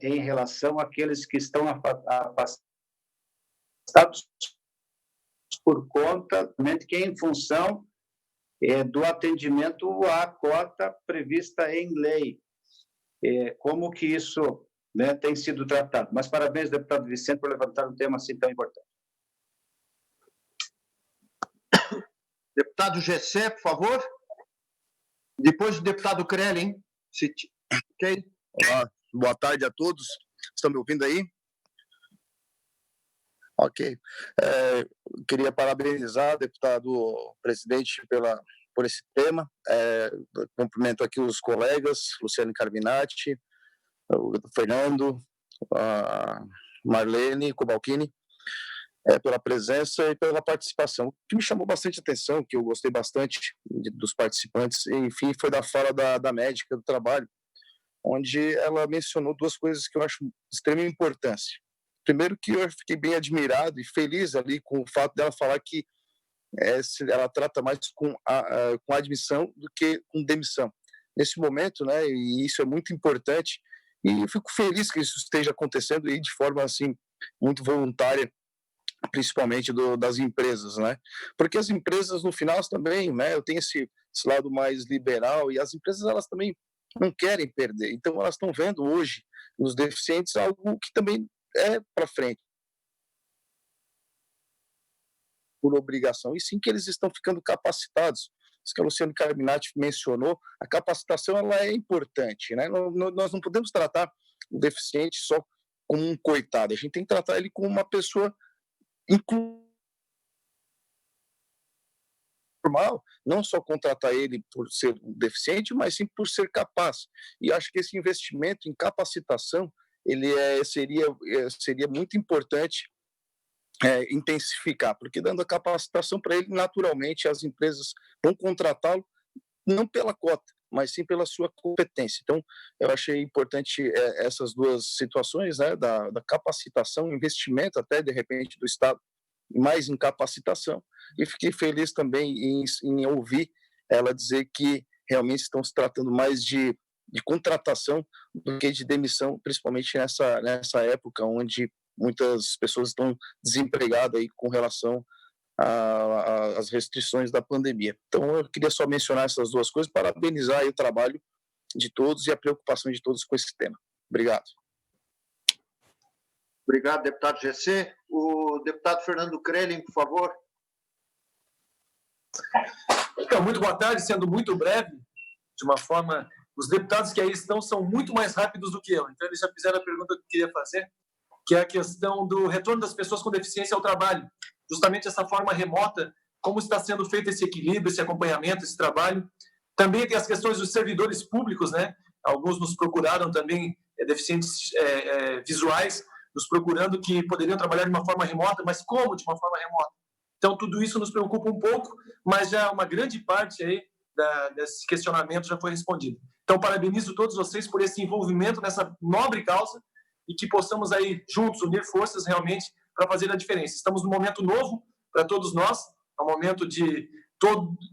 Speaker 10: em relação àqueles que estão afastados por conta, que em função do atendimento à cota prevista em lei. Como que isso tem sido tratado. Mas parabéns, deputado Vicente, por levantar um tema assim tão importante.
Speaker 1: Deputado Gessé, por favor. Depois o deputado Krellin. Ok?
Speaker 11: Olá, boa tarde a todos. Estão me ouvindo aí? Ok. Queria parabenizar, deputado presidente, por esse tema. Cumprimento aqui os colegas, Luciane Carminati, o Fernando, a Marlene Cobalcini, pela presença e pela participação. O que me chamou bastante atenção, que eu gostei bastante dos participantes, enfim, foi da fala da médica do trabalho, onde ela mencionou duas coisas que eu acho de extrema importância. Primeiro, que eu fiquei bem admirado e feliz ali com o fato dela falar que ela trata mais com admissão do que com demissão. Nesse momento, né, e isso é muito importante, e eu fico feliz que isso esteja acontecendo e de forma assim muito voluntária, principalmente das empresas, né? Porque as empresas no final também, né, eu tenho esse lado mais liberal, e as empresas elas também não querem perder. Então elas estão vendo hoje nos deficientes algo que também é para frente por obrigação, e sim que eles estão ficando capacitados. Isso que a Luciane Carminati mencionou, a capacitação ela é importante, né? Nós não podemos tratar o deficiente só como um coitado, a gente tem que tratar ele como uma pessoa normal, não só contratar ele por ser um deficiente, mas sim por ser capaz. E acho que esse investimento em capacitação ele seria muito importante intensificar, porque dando a capacitação para ele, naturalmente as empresas vão contratá-lo não pela cota, mas sim pela sua competência. Então, eu achei importante essas duas situações, né, da capacitação, investimento até, de repente, do Estado, mais em capacitação, e fiquei feliz também em ouvir ela dizer que realmente estão se tratando mais de contratação do que de demissão, principalmente nessa época onde muitas pessoas estão desempregadas aí com relação às restrições da pandemia. Então, eu queria só mencionar essas duas coisas, parabenizar aí o trabalho de todos e a preocupação de todos com esse tema. Obrigado.
Speaker 1: Obrigado, deputado GC. O deputado Fernando Krellin, por favor.
Speaker 12: Então, muito boa tarde, sendo muito breve. de uma forma... Os deputados que aí estão são muito mais rápidos do que eu, então eles já fizeram a pergunta que eu queria fazer, que é a questão do retorno das pessoas com deficiência ao trabalho. Justamente essa forma remota, como está sendo feito esse equilíbrio, esse acompanhamento, esse trabalho. Também tem as questões dos servidores públicos, né? Alguns nos procuraram também, deficientes visuais, nos procurando que poderiam trabalhar de uma forma remota, mas como de uma forma remota? Então, tudo isso nos preocupa um pouco, mas já uma grande parte aí desse questionamento já foi respondido. Então, parabenizo todos vocês por esse envolvimento nessa nobre causa e que possamos aí juntos unir forças realmente para fazer a diferença. Estamos num momento novo para todos nós, é um momento de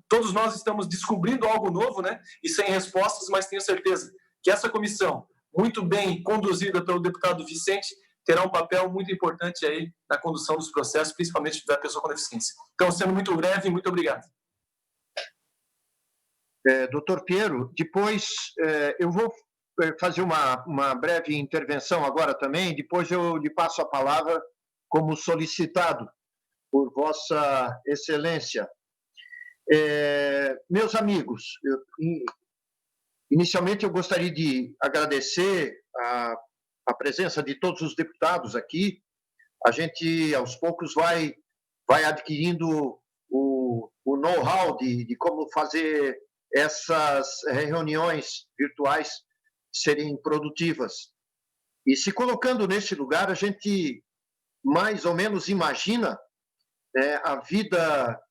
Speaker 12: todos nós estamos descobrindo algo novo, né? E sem respostas, mas tenho certeza que essa comissão, muito bem conduzida pelo deputado Vicente, terá um papel muito importante aí na condução dos processos, principalmente da pessoa com deficiência. Então, sendo muito breve, muito obrigado.
Speaker 1: Doutor Piero, depois eu vou fazer uma breve intervenção agora também, depois eu lhe passo a palavra como solicitado por Vossa Excelência. Meus amigos, inicialmente eu gostaria de agradecer a presença de todos os deputados aqui. A gente, aos poucos, vai adquirindo o know-how de como fazer essas reuniões virtuais serem produtivas. E se colocando nesse lugar, a gente mais ou menos imagina a vida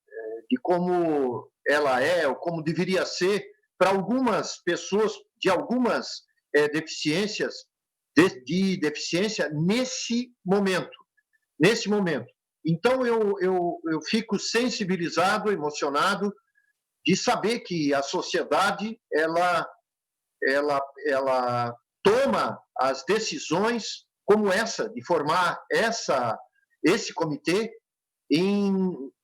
Speaker 1: de como ela é, ou como deveria ser para algumas pessoas de algumas deficiências, de deficiência nesse momento. Então, eu fico sensibilizado, emocionado, de saber que a sociedade ela toma as decisões como essa, de formar esse comitê,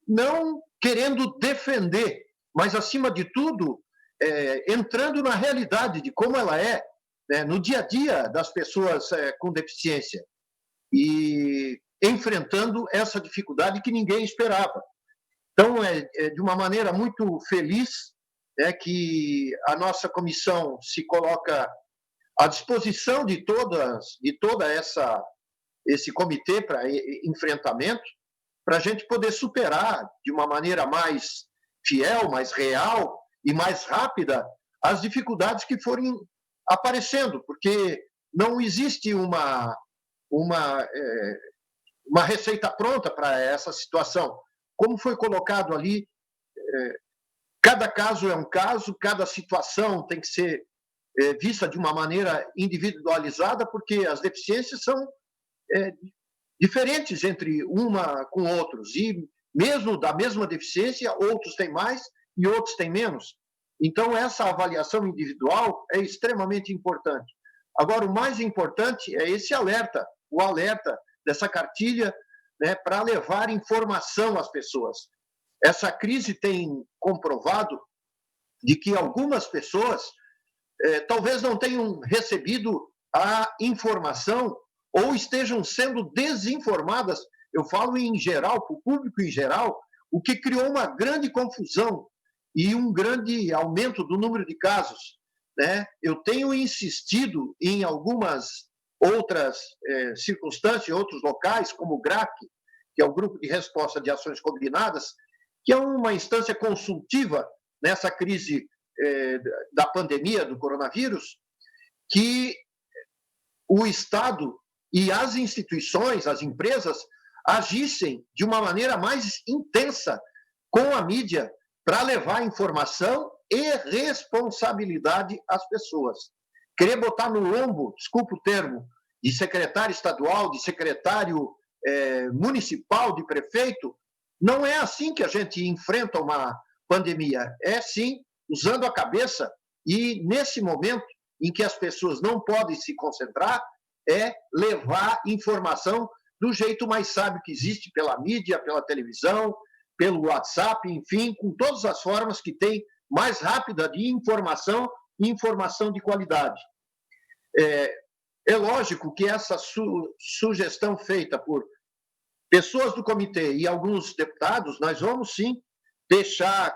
Speaker 1: não querendo defender, mas, acima de tudo, entrando na realidade de como ela é, né, no dia a dia das pessoas com deficiência, e enfrentando essa dificuldade que ninguém esperava. Então, de uma maneira muito feliz, que a nossa comissão se coloca à disposição de toda esse comitê para enfrentamento, para a gente poder superar de uma maneira mais fiel, mais real e mais rápida as dificuldades que forem aparecendo, porque não existe uma receita pronta para essa situação. Como foi colocado ali, cada caso é um caso, cada situação tem que ser vista de uma maneira individualizada, porque as deficiências são diferentes entre uma com outros, e mesmo da mesma deficiência, outros têm mais e outros têm menos. Então, essa avaliação individual é extremamente importante. Agora, o mais importante é esse alerta, o alerta dessa cartilha, né, para levar informação às pessoas. Essa crise tem comprovado de que algumas pessoas talvez não tenham recebido a informação ou estejam sendo desinformadas, eu falo em geral, para o público em geral, o que criou uma grande confusão e um grande aumento do número de casos, né? Eu tenho insistido em algumas outras circunstâncias, outros locais, como o GRAC, que é o Grupo de Resposta de Ações Combinadas, que é uma instância consultiva nessa crise da pandemia do coronavírus, que o Estado e as instituições, as empresas, agissem de uma maneira mais intensa com a mídia para levar informação e responsabilidade às pessoas. Querer botar no lombo, desculpa o termo, de secretário estadual, de secretário municipal, de prefeito, não é assim que a gente enfrenta uma pandemia. É sim, usando a cabeça, e nesse momento em que as pessoas não podem se concentrar, é levar informação do jeito mais sábio que existe, pela mídia, pela televisão, pelo WhatsApp, enfim, com todas as formas que tem mais rápida de informação e informação de qualidade. É lógico que essa sugestão feita por pessoas do comitê e alguns deputados, nós vamos sim deixar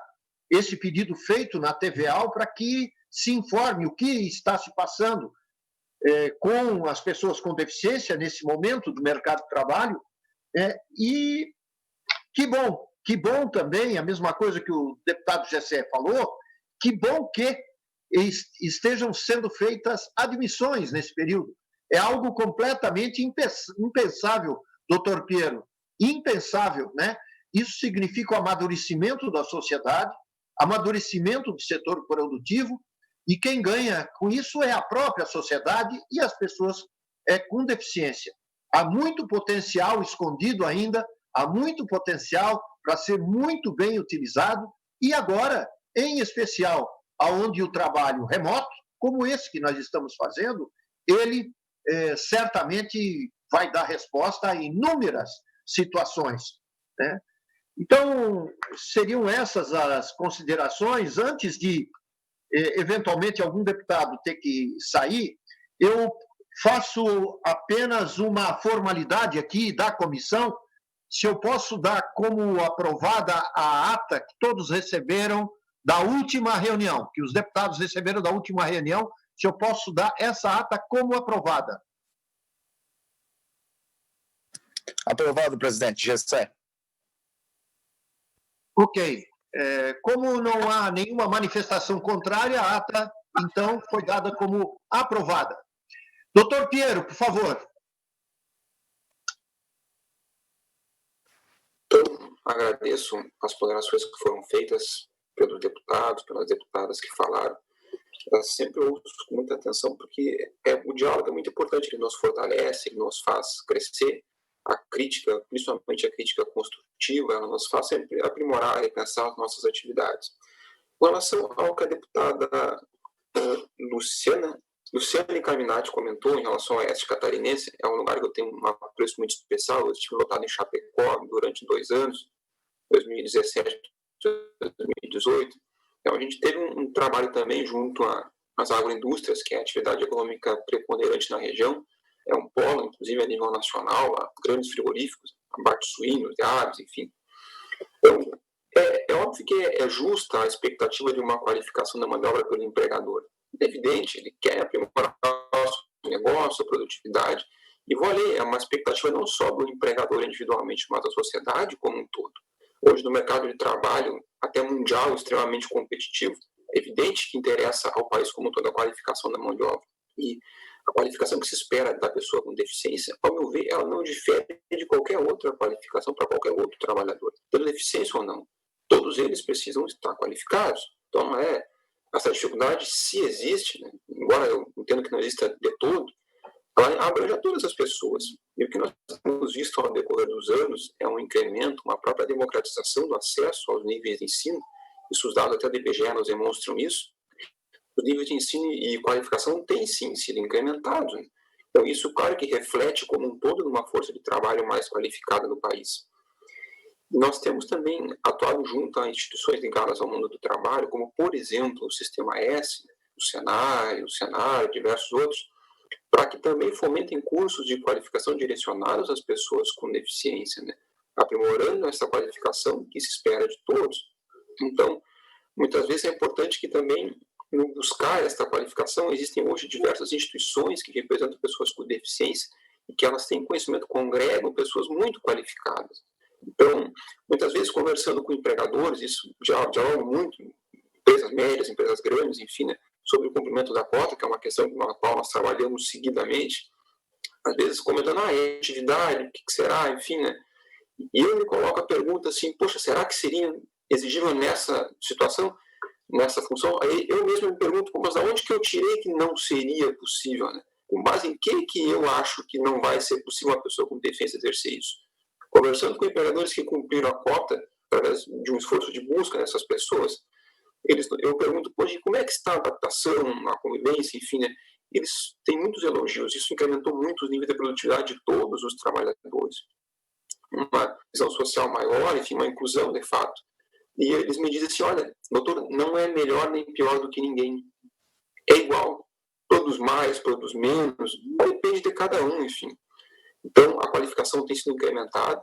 Speaker 1: esse pedido feito na TVA para que se informe o que está se passando com as pessoas com deficiência nesse momento do mercado de trabalho. E que bom também, a mesma coisa que o deputado Gessé falou, que bom que estejam sendo feitas admissões nesse período. É algo completamente impensável, doutor Piero, impensável, né? Isso significa o amadurecimento da sociedade, amadurecimento do setor produtivo, e quem ganha com isso é a própria sociedade e as pessoas com deficiência. Há muito potencial escondido ainda, há muito potencial para ser muito bem utilizado, e agora, em especial, aonde o trabalho remoto, como esse que nós estamos fazendo, ele certamente vai dar resposta a inúmeras situações, né? Então, seriam essas as considerações. Antes de, eventualmente, algum deputado ter que sair, eu faço apenas uma formalidade aqui da comissão, se eu posso dar como aprovada a ata que todos receberam da última reunião, que os deputados receberam da última reunião, se eu posso dar essa ata como aprovada.
Speaker 11: Aprovado, presidente. Gessé.
Speaker 1: Ok. Como não há nenhuma manifestação contrária, a ata, então, foi dada como aprovada. Doutor Piero, por favor.
Speaker 3: Então, agradeço as ponderações que foram feitas pelos deputados, pelas deputadas que falaram. Eu sempre ouço com muita atenção, porque o diálogo é muito importante, ele nos fortalece, ele nos faz crescer. A crítica, principalmente a crítica construtiva, ela nos faz sempre aprimorar e repensar as nossas atividades. Com relação ao que a deputada Luciane Carminati comentou em relação a Oeste Catarinense, é um lugar que eu tenho um apreço muito especial. Eu estive lotado em Chapecó durante 2 anos, 2017 e 2018. Então, a gente teve um trabalho também junto às agroindústrias, que é a atividade econômica preponderante na região. É um polo, inclusive, a nível nacional, há grandes frigoríficos, abate suínos, de aves, enfim. Então, é óbvio que é justa a expectativa de uma qualificação da mão de obra pelo empregador. É evidente, ele quer aprimorar o negócio, a produtividade. E vou além, é uma expectativa não só do empregador individualmente, mas da sociedade como um todo. Hoje, no mercado de trabalho, até mundial, extremamente competitivo, é evidente que interessa ao país como um todo a qualificação da mão de obra. E a qualificação que se espera da pessoa com deficiência, ao meu ver, ela não difere de qualquer outra qualificação para qualquer outro trabalhador. Tendo deficiência ou não, todos eles precisam estar qualificados. Então, essa dificuldade, se existe, né, embora eu entendo que não exista de todo, ela abrange a todas as pessoas. E o que nós temos visto ao decorrer dos anos é um incremento, uma própria democratização do acesso aos níveis de ensino. Isso, os dados até do IBGE nos demonstram isso. Os níveis de ensino e qualificação têm, sim, sido incrementados. Né? Então, isso, claro, que reflete como um todo numa força de trabalho mais qualificada no país. Nós temos também atuado junto a instituições ligadas ao mundo do trabalho, como, por exemplo, o Sistema S, o Senar, diversos outros, para que também fomentem cursos de qualificação direcionados às pessoas com deficiência, né? Aprimorando essa qualificação que se espera de todos. Então, muitas vezes é importante que também, no buscar esta qualificação, existem hoje diversas instituições que representam pessoas com deficiência e que elas têm conhecimento, congregam pessoas muito qualificadas. Então, muitas vezes, conversando com empregadores, isso dialogo muito, empresas médias, empresas grandes, enfim, né, sobre o cumprimento da cota, que é uma questão na qual nós trabalhamos seguidamente, às vezes comentando, atividade, o que será, enfim, né, e eu me coloco a pergunta assim, poxa, será que seria exigível nessa situação, nessa função? Aí eu mesmo me pergunto, mas aonde que eu tirei que não seria possível, né? Com base em que eu acho que não vai ser possível uma pessoa com deficiência exercer isso? Conversando com empregadores que cumpriram a cota, através de um esforço de busca dessas pessoas, eu pergunto, poxa, como é que está a adaptação, a convivência, enfim, né? Eles têm muitos elogios, isso incrementou muito os níveis de produtividade de todos os trabalhadores. Uma visão social maior, enfim, uma inclusão, de fato. E eles me dizem assim, olha, doutor, não é melhor nem pior do que ninguém. É igual. Produz mais, produz menos, depende de cada um, enfim. Então, a qualificação tem sido incrementada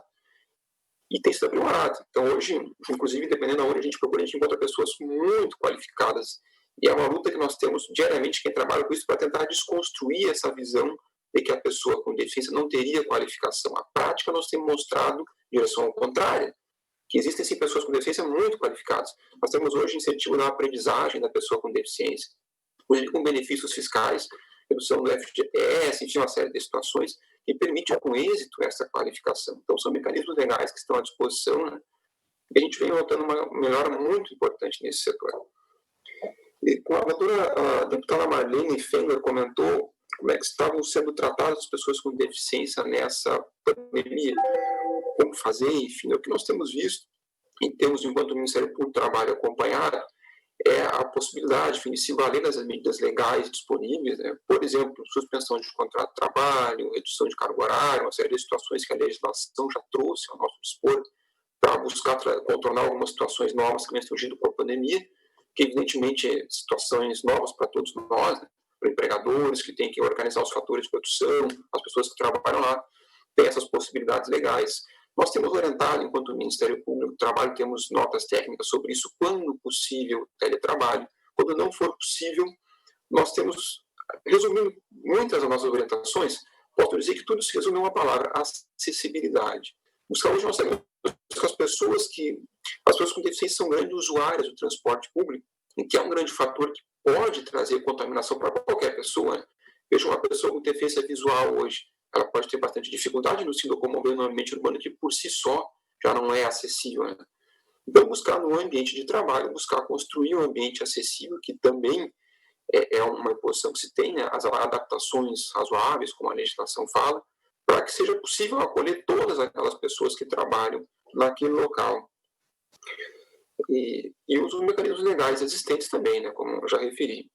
Speaker 3: e tem sido aprimorada. Então, hoje, inclusive, dependendo de onde a gente procura, a gente encontra pessoas muito qualificadas E é uma luta que nós temos diariamente, quem trabalha com isso, para tentar desconstruir essa visão de que a pessoa com deficiência não teria qualificação. A prática nós temos mostrado direção ao contrário, que existem sim pessoas com deficiência muito qualificadas. Nós temos hoje incentivo na aprendizagem da pessoa com deficiência, com benefícios fiscais, redução do FGTS, enfim, uma série de situações que permitem com êxito essa qualificação. Então, são mecanismos legais que estão à disposição, né? E a gente vem notando uma melhora muito importante nesse setor. E a deputada Marlene Fender comentou como é que estavam sendo tratadas as pessoas com deficiência nessa pandemia, como fazer, enfim, o que nós temos visto, em termos, enquanto o Ministério Público do Trabalho acompanhar, é a possibilidade de se valer das medidas legais disponíveis, né? Por exemplo, suspensão de contrato de trabalho, redução de carga horária, uma série de situações que a legislação já trouxe ao nosso dispor para buscar contornar algumas situações novas que vêm surgindo com a pandemia, que evidentemente situações novas para todos nós, né? Para empregadores que têm que organizar os fatores de produção, as pessoas que trabalham lá, tem essas possibilidades legais. Nós temos orientado, enquanto Ministério Público do Trabalho, temos notas técnicas sobre isso, quando possível, teletrabalho. Quando não for possível, nós temos, resumindo muitas das nossas orientações, posso dizer que tudo se resume a uma palavra: acessibilidade. Buscar hoje nós sabemos que as pessoas com deficiência são grandes usuárias do transporte público, e que é um grande fator que pode trazer contaminação para qualquer pessoa, né? Veja, uma pessoa com deficiência visual hoje, ela pode ter bastante dificuldade no se locomover no ambiente urbano, que por si só já não é acessível, né? Então, buscar no ambiente de trabalho, buscar construir um ambiente acessível, que também é uma imposição que se tem, né? As adaptações razoáveis, como a legislação fala, para que seja possível acolher todas aquelas pessoas que trabalham naquele local. E os mecanismos legais existentes também, né? Como eu já referi.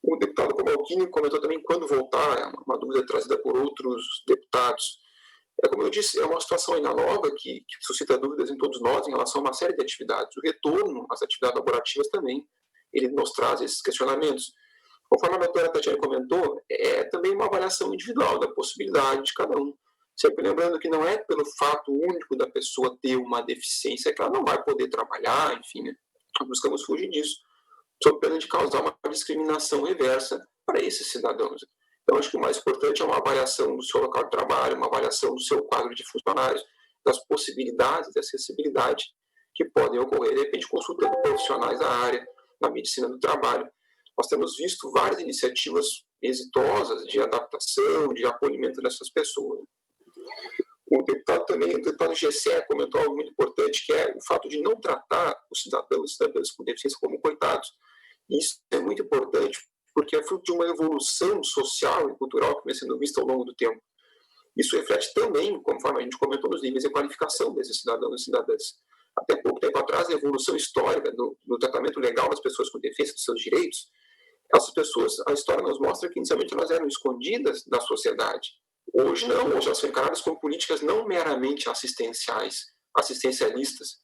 Speaker 3: O deputado Cobalcini comentou também quando voltar, uma dúvida trazida por outros deputados. Como eu disse, é uma situação ainda nova que suscita dúvidas em todos nós em relação a uma série de atividades. O retorno às atividades laborativas também, ele nos traz esses questionamentos. Conforme a doutora Tatiana comentou, é também uma avaliação individual da possibilidade de cada um. Sempre lembrando que não é pelo fato único da pessoa ter uma deficiência que ela não vai poder trabalhar, enfim, né? Nós buscamos fugir disso, sob pena de causar uma discriminação reversa para esses cidadãos. Então, acho que o mais importante é uma avaliação do seu local de trabalho, uma avaliação do seu quadro de funcionários, das possibilidades de acessibilidade que podem ocorrer, de repente consultando profissionais da área, na medicina do trabalho. Nós temos visto várias iniciativas exitosas de adaptação, de acolhimento dessas pessoas. O deputado Gessé comentou algo muito importante, que é o fato de não tratar os cidadãos e cidadãs com deficiência como coitados. Isso é muito importante, porque é fruto de uma evolução social e cultural que vem sendo vista ao longo do tempo. Isso reflete também, conforme a gente comentou, nos níveis de qualificação desses cidadãos e cidadãs. Até pouco tempo atrás, a evolução histórica no tratamento legal das pessoas com deficiência, dos seus direitos, essas pessoas, a história nos mostra que inicialmente elas eram escondidas da sociedade. Hoje não, hoje elas são encaradas como políticas não meramente assistencialistas,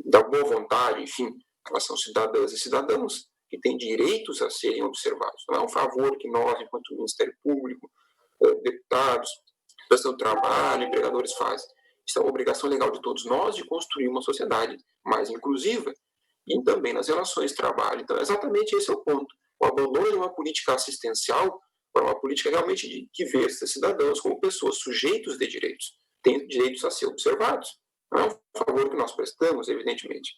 Speaker 3: da boa vontade, enfim, elas são cidadãs e cidadãos que têm direitos a serem observados. Não é um favor que nós, enquanto Ministério Público, deputados, pessoas do trabalho, empregadores fazem. Isso é uma obrigação legal de todos nós de construir uma sociedade mais inclusiva e também nas relações de trabalho. Então, exatamente esse é o ponto. O abandono de uma política assistencial para uma política realmente que vê esses cidadãos como pessoas sujeitos de direitos, têm direitos a ser observados. Não é um favor que nós prestamos, evidentemente.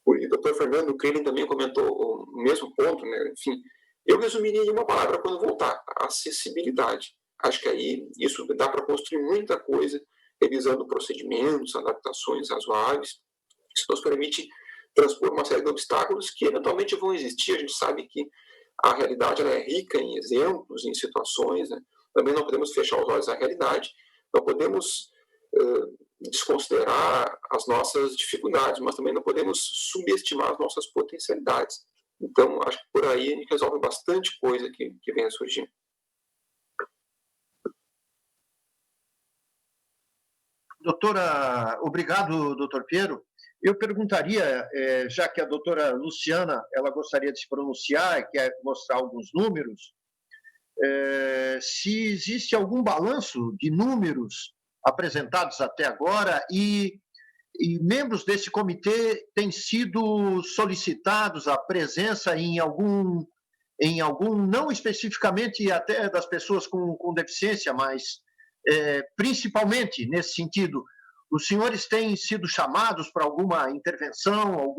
Speaker 3: O doutor Fernando Krelin também comentou o mesmo ponto, né? Enfim, eu resumiria em uma palavra quando voltar: acessibilidade. Acho que aí isso dá para construir muita coisa, revisando procedimentos, adaptações razoáveis. Isso nos permite transpor uma série de obstáculos que eventualmente vão existir. A gente sabe que a realidade ela é rica em exemplos, em situações, né? Também não podemos fechar os olhos à realidade, não podemos desconsiderar as nossas dificuldades, mas também não podemos subestimar as nossas potencialidades. Então, acho que por aí a gente resolve bastante coisa que vem a surgir.
Speaker 1: Obrigado, doutor Piero. Eu perguntaria, já que a doutora Luciana ela gostaria de se pronunciar e quer mostrar alguns números, se existe algum balanço de números apresentados até agora e e membros desse comitê têm sido solicitados a presença em algum, não especificamente até das pessoas com deficiência, mas principalmente nesse sentido. Os senhores têm sido chamados para alguma intervenção,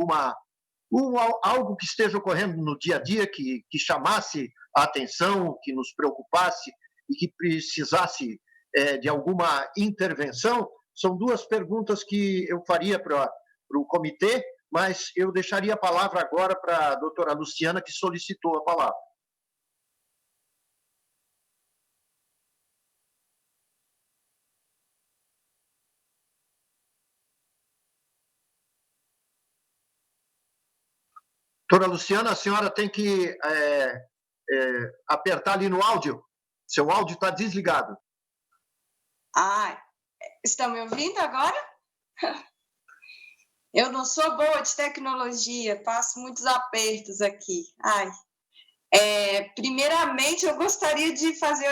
Speaker 1: algo que esteja ocorrendo no dia a dia que chamasse a atenção, que nos preocupasse e que precisasse de alguma intervenção? São duas perguntas que eu faria para o comitê, mas eu deixaria a palavra agora para a doutora Luciana, que solicitou a palavra. Doutora Luciana, a senhora tem que apertar ali no áudio. Seu áudio está desligado.
Speaker 4: Estão me ouvindo agora? Eu não sou boa de tecnologia, passo muitos apertos aqui. Primeiramente, eu gostaria de fazer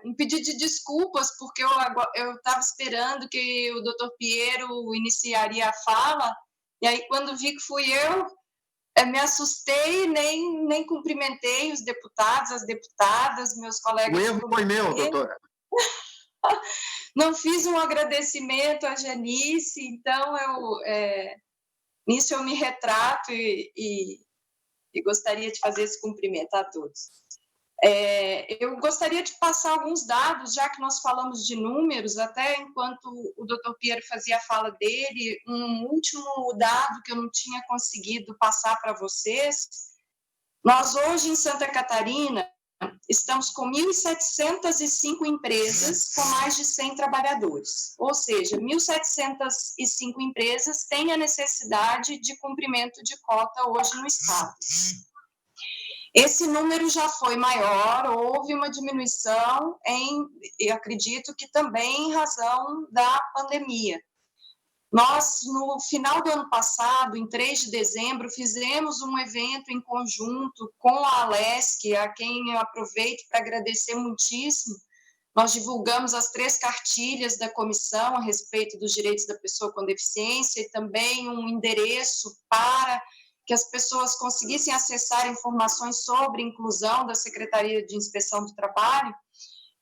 Speaker 4: um pedido de desculpas, porque eu estava esperando que o doutor Piero iniciaria a fala, e aí, quando vi que fui eu me assustei, nem cumprimentei os deputados, as deputadas, meus colegas.
Speaker 1: O erro foi meu, doutora.
Speaker 4: Não fiz um agradecimento à Janice, então nisso eu me retrato e gostaria de fazer esse cumprimento a todos. Eu gostaria de passar alguns dados, já que nós falamos de números, até enquanto o doutor Piero fazia a fala dele, um último dado que eu não tinha conseguido passar para vocês. Nós hoje em Santa Catarina estamos com 1.705 empresas com mais de 100 trabalhadores, ou seja, 1.705 empresas têm a necessidade de cumprimento de cota hoje no estado. Esse número já foi maior, houve uma diminuição, eu acredito que também em razão da pandemia. Nós, no final do ano passado, em 3 de dezembro, fizemos um evento em conjunto com a Alesc, a quem eu aproveito para agradecer muitíssimo. Nós divulgamos as 3 cartilhas da comissão a respeito dos direitos da pessoa com deficiência e também um endereço para que as pessoas conseguissem acessar informações sobre inclusão da Secretaria de Inspeção do Trabalho.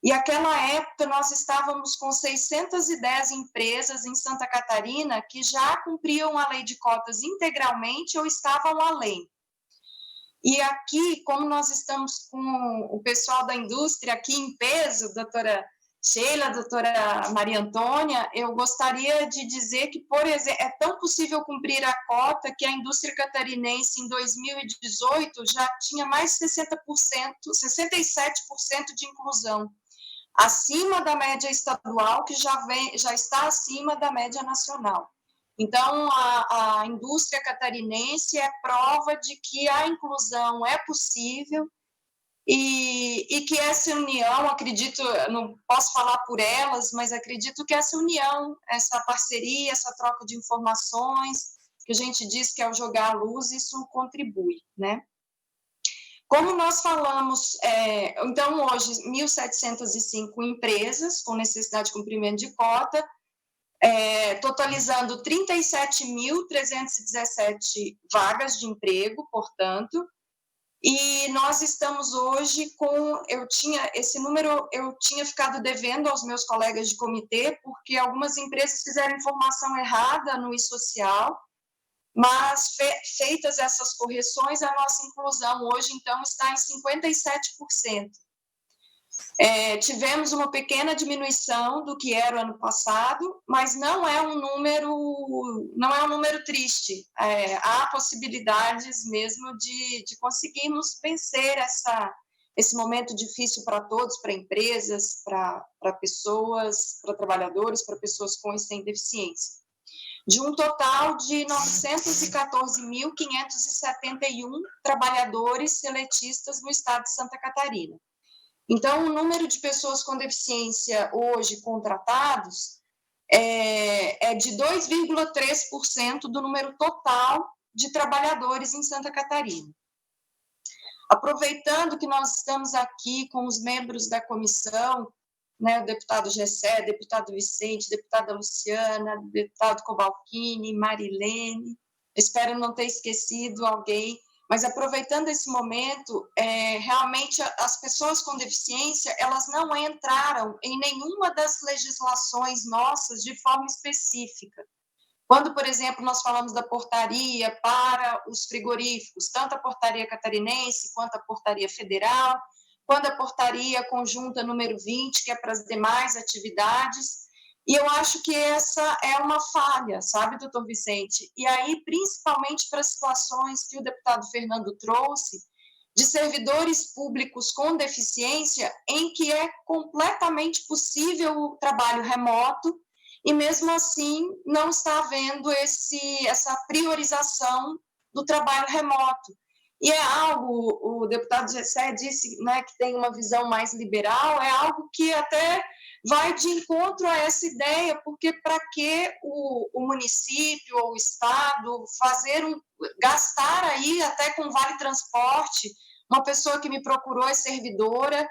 Speaker 4: E naquela época nós estávamos com 610 empresas em Santa Catarina que já cumpriam a lei de cotas integralmente ou estavam além. E aqui, como nós estamos com o pessoal da indústria aqui em peso, doutora Sheila, doutora Maria Antônia, eu gostaria de dizer que, por exemplo, é tão possível cumprir a cota que a indústria catarinense em 2018 já tinha mais de 60%, 67% de inclusão, acima da média estadual, que já está acima da média nacional. Então, a indústria catarinense é prova de que a inclusão é possível e que essa união, acredito, não posso falar por elas, mas acredito que essa união, essa parceria, essa troca de informações, que a gente diz que é o jogar a luz, isso contribui, né? Como nós falamos, então hoje 1.705 empresas com necessidade de cumprimento de cota, totalizando 37.317 vagas de emprego, portanto, e nós estamos hoje com, esse número eu tinha ficado devendo aos meus colegas de comitê, porque algumas empresas fizeram informação errada no e-social, mas feitas essas correções, a nossa inclusão hoje, então, está em 57%. Tivemos uma pequena diminuição do que era o ano passado, mas não é um número triste. Há possibilidades mesmo de conseguirmos vencer esse momento difícil para todos, para empresas, para pessoas, para trabalhadores, para pessoas com e sem deficiência. De um total de 914.571 trabalhadores seletistas no estado de Santa Catarina. Então, o número de pessoas com deficiência hoje contratados é de 2,3% do número total de trabalhadores em Santa Catarina. Aproveitando que nós estamos aqui com os membros da comissão, né, o deputado Gessé, deputado Vicente, deputada Luciana, deputado Cobalcini, Marilene, espero não ter esquecido alguém, mas aproveitando esse momento, realmente as pessoas com deficiência, elas não entraram em nenhuma das legislações nossas de forma específica. Quando, por exemplo, nós falamos da portaria para os frigoríficos, tanto a portaria catarinense quanto a portaria federal, quando a portaria conjunta número 20, que é para as demais atividades, e eu acho que essa é uma falha, sabe, doutor Vicente? E aí, principalmente para as situações que o deputado Fernando trouxe, de servidores públicos com deficiência, em que é completamente possível o trabalho remoto, e mesmo assim não está havendo essa priorização do trabalho remoto. E é algo, o deputado Gessé disse, né, que tem uma visão mais liberal, é algo que até vai de encontro a essa ideia, porque para que o município ou o estado gastar aí até com vale transporte, uma pessoa que me procurou é servidora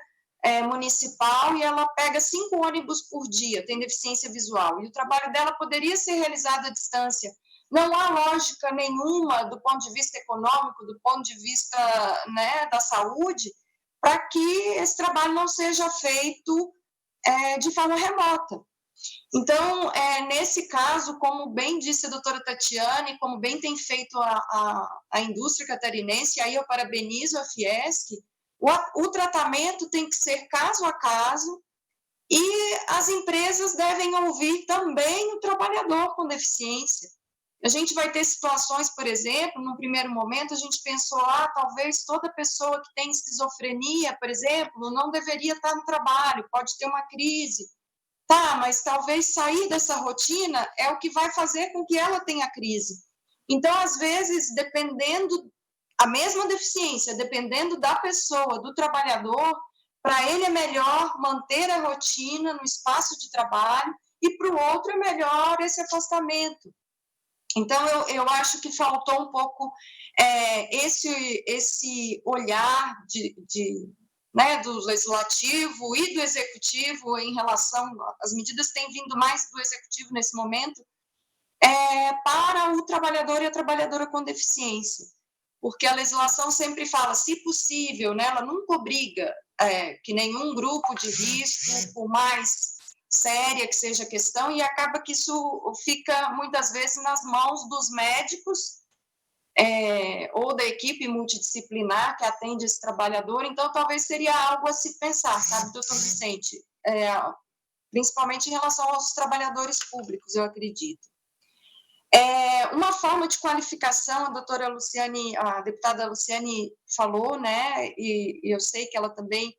Speaker 4: municipal e ela pega 5 ônibus por dia, tem deficiência visual, e o trabalho dela poderia ser realizado à distância. Não há lógica nenhuma do ponto de vista econômico, do ponto de vista, né, da saúde, para que esse trabalho não seja feito de forma remota. Então, nesse caso, como bem disse a doutora Tatiane, como bem tem feito a indústria catarinense, aí eu parabenizo a Fiesc, o tratamento tem que ser caso a caso, e as empresas devem ouvir também o trabalhador com deficiência. A gente vai ter situações, por exemplo, no primeiro momento a gente pensou, talvez toda pessoa que tem esquizofrenia, por exemplo, não deveria estar no trabalho, pode ter uma crise. Tá, mas talvez sair dessa rotina é o que vai fazer com que ela tenha crise. Então, às vezes, dependendo, a mesma deficiência, dependendo da pessoa, do trabalhador, para ele é melhor manter a rotina no espaço de trabalho e para o outro é melhor esse afastamento. Então, eu acho que faltou um pouco esse olhar né, do legislativo e do executivo em relação, as medidas têm vindo mais do executivo nesse momento, para o trabalhador e a trabalhadora com deficiência. Porque a legislação sempre fala, se possível, né, ela nunca obriga que nenhum grupo de risco, por mais séria que seja a questão, e acaba que isso fica, muitas vezes, nas mãos dos médicos ou da equipe multidisciplinar que atende esse trabalhador. Então, talvez seria algo a se pensar, sabe, doutor Vicente? Principalmente em relação aos trabalhadores públicos, eu acredito. Uma forma de qualificação, a doutora Luciane, a deputada Luciane falou, né, e eu sei que ela também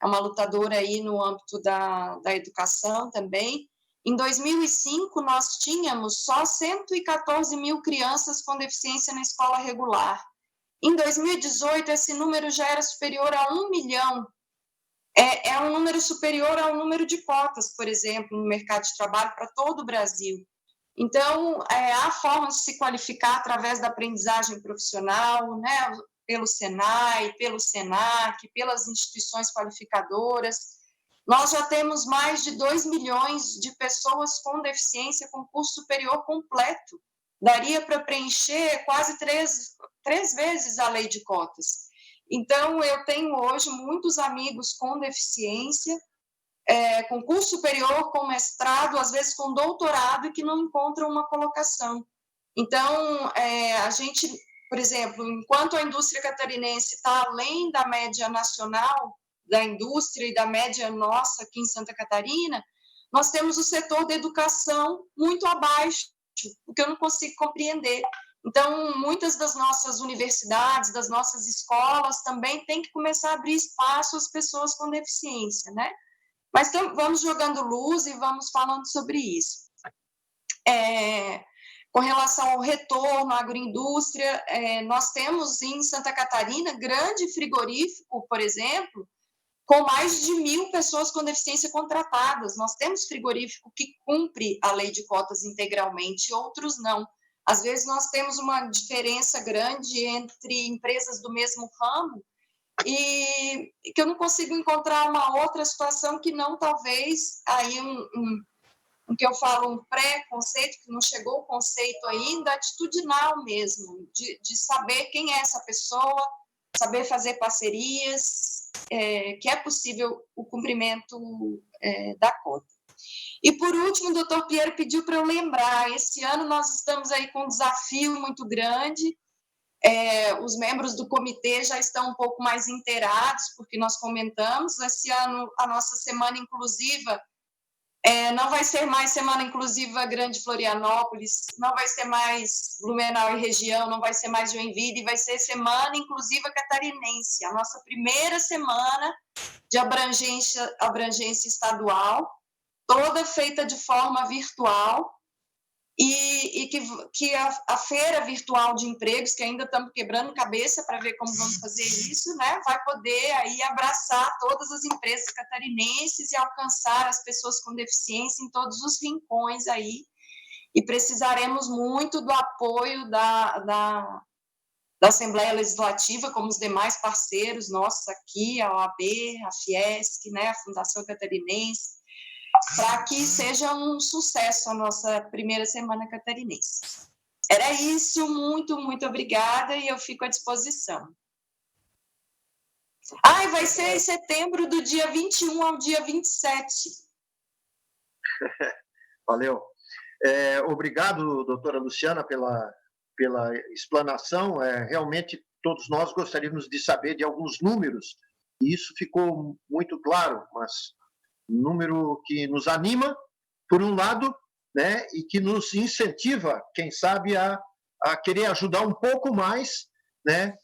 Speaker 4: é uma lutadora aí no âmbito da educação também. Em 2005, nós tínhamos só 114 mil crianças com deficiência na escola regular. Em 2018, esse número já era superior a 1 milhão. É um número superior ao número de cotas, por exemplo, no mercado de trabalho para todo o Brasil. Então, há formas de se qualificar através da aprendizagem profissional, né, pelo Senai, pelo Senac, pelas instituições qualificadoras. Nós já temos mais de 2 milhões de pessoas com deficiência com curso superior completo. Daria para preencher quase três vezes a lei de cotas. Então, eu tenho hoje muitos amigos com deficiência, com curso superior, com mestrado, às vezes com doutorado, e que não encontram uma colocação. Então, a gente, por exemplo, enquanto a indústria catarinense está além da média nacional da indústria e da média nossa aqui em Santa Catarina, nós temos o setor da educação muito abaixo, o que eu não consigo compreender. Então, muitas das nossas universidades, das nossas escolas, também têm que começar a abrir espaço às pessoas com deficiência, né? Mas vamos jogando luz e vamos falando sobre isso. Com relação ao retorno à agroindústria, nós temos em Santa Catarina grande frigorífico, por exemplo, com mais de 1.000 pessoas com deficiência contratadas. Nós temos frigorífico que cumpre a lei de cotas integralmente, outros não. Às vezes nós temos uma diferença grande entre empresas do mesmo ramo, e que eu não consigo encontrar uma outra situação que não, talvez, aí o que eu falo, um pré-conceito, que não chegou o conceito ainda, atitudinal mesmo, de saber quem é essa pessoa, saber fazer parcerias, que é possível o cumprimento da cota. E, por último, o doutor Piero pediu para eu lembrar, esse ano nós estamos aí com um desafio muito grande, os membros do comitê já estão um pouco mais inteirados, porque nós comentamos, esse ano a nossa semana inclusiva não vai ser mais Semana Inclusiva Grande Florianópolis, não vai ser mais Blumenau e região, não vai ser mais Joinville, vai ser Semana Inclusiva Catarinense, a nossa primeira semana de abrangência estadual, toda feita de forma virtual, e que a feira virtual de empregos, que ainda estamos quebrando cabeça para ver como vamos fazer isso, né, vai poder aí abraçar todas as empresas catarinenses e alcançar as pessoas com deficiência em todos os rincões aí, e precisaremos muito do apoio da Assembleia Legislativa, como os demais parceiros nossos aqui, a OAB, a Fiesc, né, a Fundação Catarinense, para que seja um sucesso a nossa primeira semana catarinense. Era isso, muito, muito obrigada, e eu fico à disposição. E vai ser em setembro, do dia 21 ao dia 27.
Speaker 1: Valeu. Obrigado, doutora Luciana, pela explanação. Realmente, todos nós gostaríamos de saber de alguns números, e isso ficou muito claro, mas um número que nos anima, por um lado, né, e que nos incentiva, quem sabe, a querer ajudar um pouco mais, né,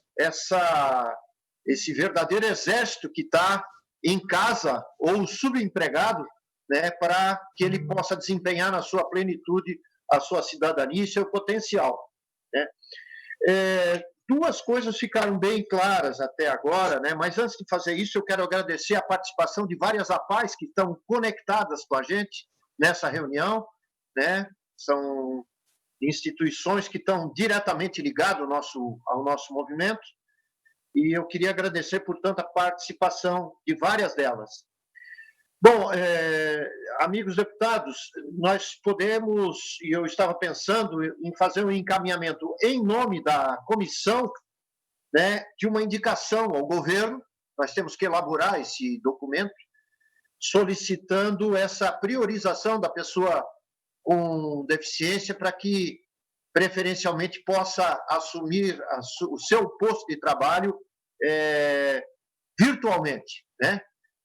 Speaker 1: esse verdadeiro exército que está em casa ou subempregado, né, para que ele possa desempenhar na sua plenitude a sua cidadania e seu potencial, né. Duas coisas ficaram bem claras até agora, né? Mas antes de fazer isso, eu quero agradecer a participação de várias APAES que estão conectadas com a gente nessa reunião, né? São instituições que estão diretamente ligadas ao nosso movimento, e eu queria agradecer, portanto, a participação de várias delas. Bom, amigos deputados, nós podemos, e eu estava pensando em fazer um encaminhamento em nome da comissão, né, de uma indicação ao governo. Nós temos que elaborar esse documento, solicitando essa priorização da pessoa com deficiência para que, preferencialmente, possa assumir o seu posto de trabalho virtualmente, né?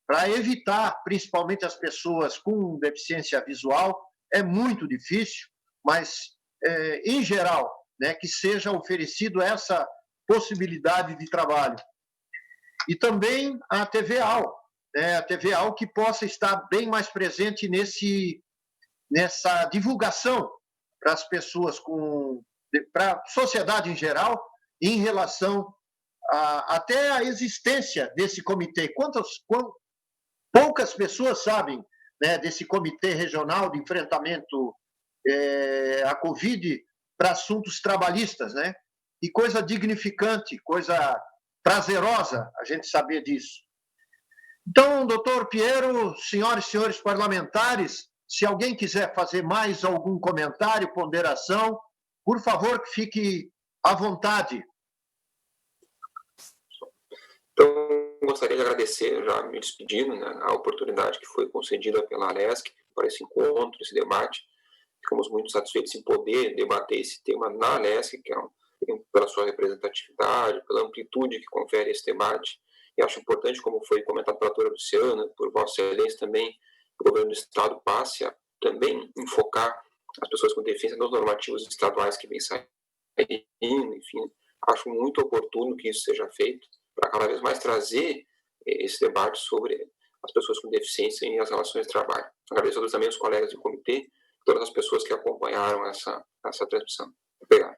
Speaker 1: Para evitar, principalmente as pessoas com deficiência visual, é muito difícil, mas, em geral, né, que seja oferecido essa possibilidade de trabalho. E também a TV-AL, né, a TV-AL que possa estar bem mais presente nessa divulgação para as pessoas, para a sociedade em geral, em relação até à existência desse comitê. Poucas pessoas sabem, né, desse Comitê Regional de Enfrentamento à Covid para assuntos trabalhistas, né? E coisa dignificante, coisa prazerosa a gente saber disso. Então, doutor Piero, senhoras e senhores parlamentares, se alguém quiser fazer mais algum comentário, ponderação, por favor, que fique à vontade.
Speaker 3: Então, gostaria de agradecer, já me despedindo, né, a oportunidade que foi concedida pela ALESC para esse encontro, esse debate. Ficamos muito satisfeitos em poder debater esse tema na ALESC, que pela sua representatividade, pela amplitude que confere esse debate. E acho importante, como foi comentado pela doutora Luciana, por Vossa Excelência também, o governo do Estado passe a também enfocar as pessoas com deficiência nos normativos estaduais que vêm saindo, enfim. Acho muito oportuno que isso seja feito, para cada vez mais trazer esse debate sobre as pessoas com deficiência e as relações de trabalho. Agradeço também aos colegas do comitê, todas as pessoas que acompanharam essa transmissão. Obrigado.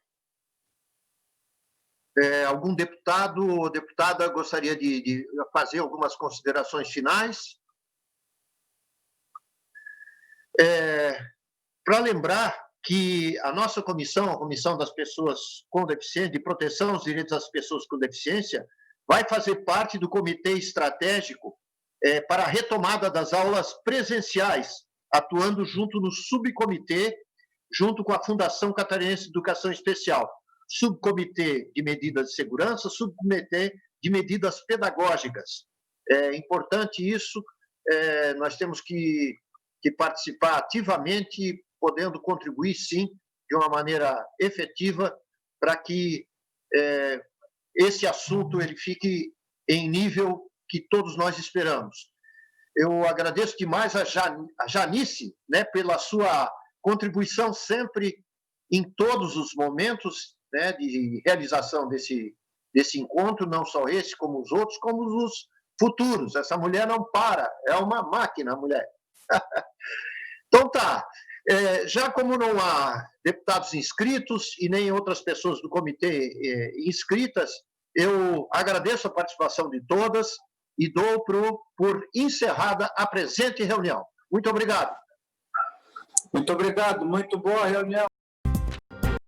Speaker 1: Algum deputado ou deputada gostaria de fazer algumas considerações finais? Para lembrar que a nossa comissão, a Comissão das Pessoas com Deficiência, de Proteção aos Direitos das Pessoas com Deficiência, vai fazer parte do Comitê Estratégico para a retomada das aulas presenciais, atuando junto no subcomitê, junto com a Fundação Catarinense de Educação Especial, subcomitê de medidas de segurança, subcomitê de medidas pedagógicas. É importante isso, nós temos que participar ativamente, podendo contribuir, sim, de uma maneira efetiva, para que esse assunto ele fique em nível que todos nós esperamos. Eu agradeço demais a Janice, né, pela sua contribuição sempre em todos os momentos, né, de realização desse encontro, não só esse, como os outros, como os futuros. Essa mulher não para, é uma máquina, a mulher. Então tá, já como não há deputados inscritos e nem outras pessoas do comitê inscritas, eu agradeço a participação de todas e dou por encerrada a presente reunião. Muito obrigado.
Speaker 10: Muito obrigado, muito boa reunião.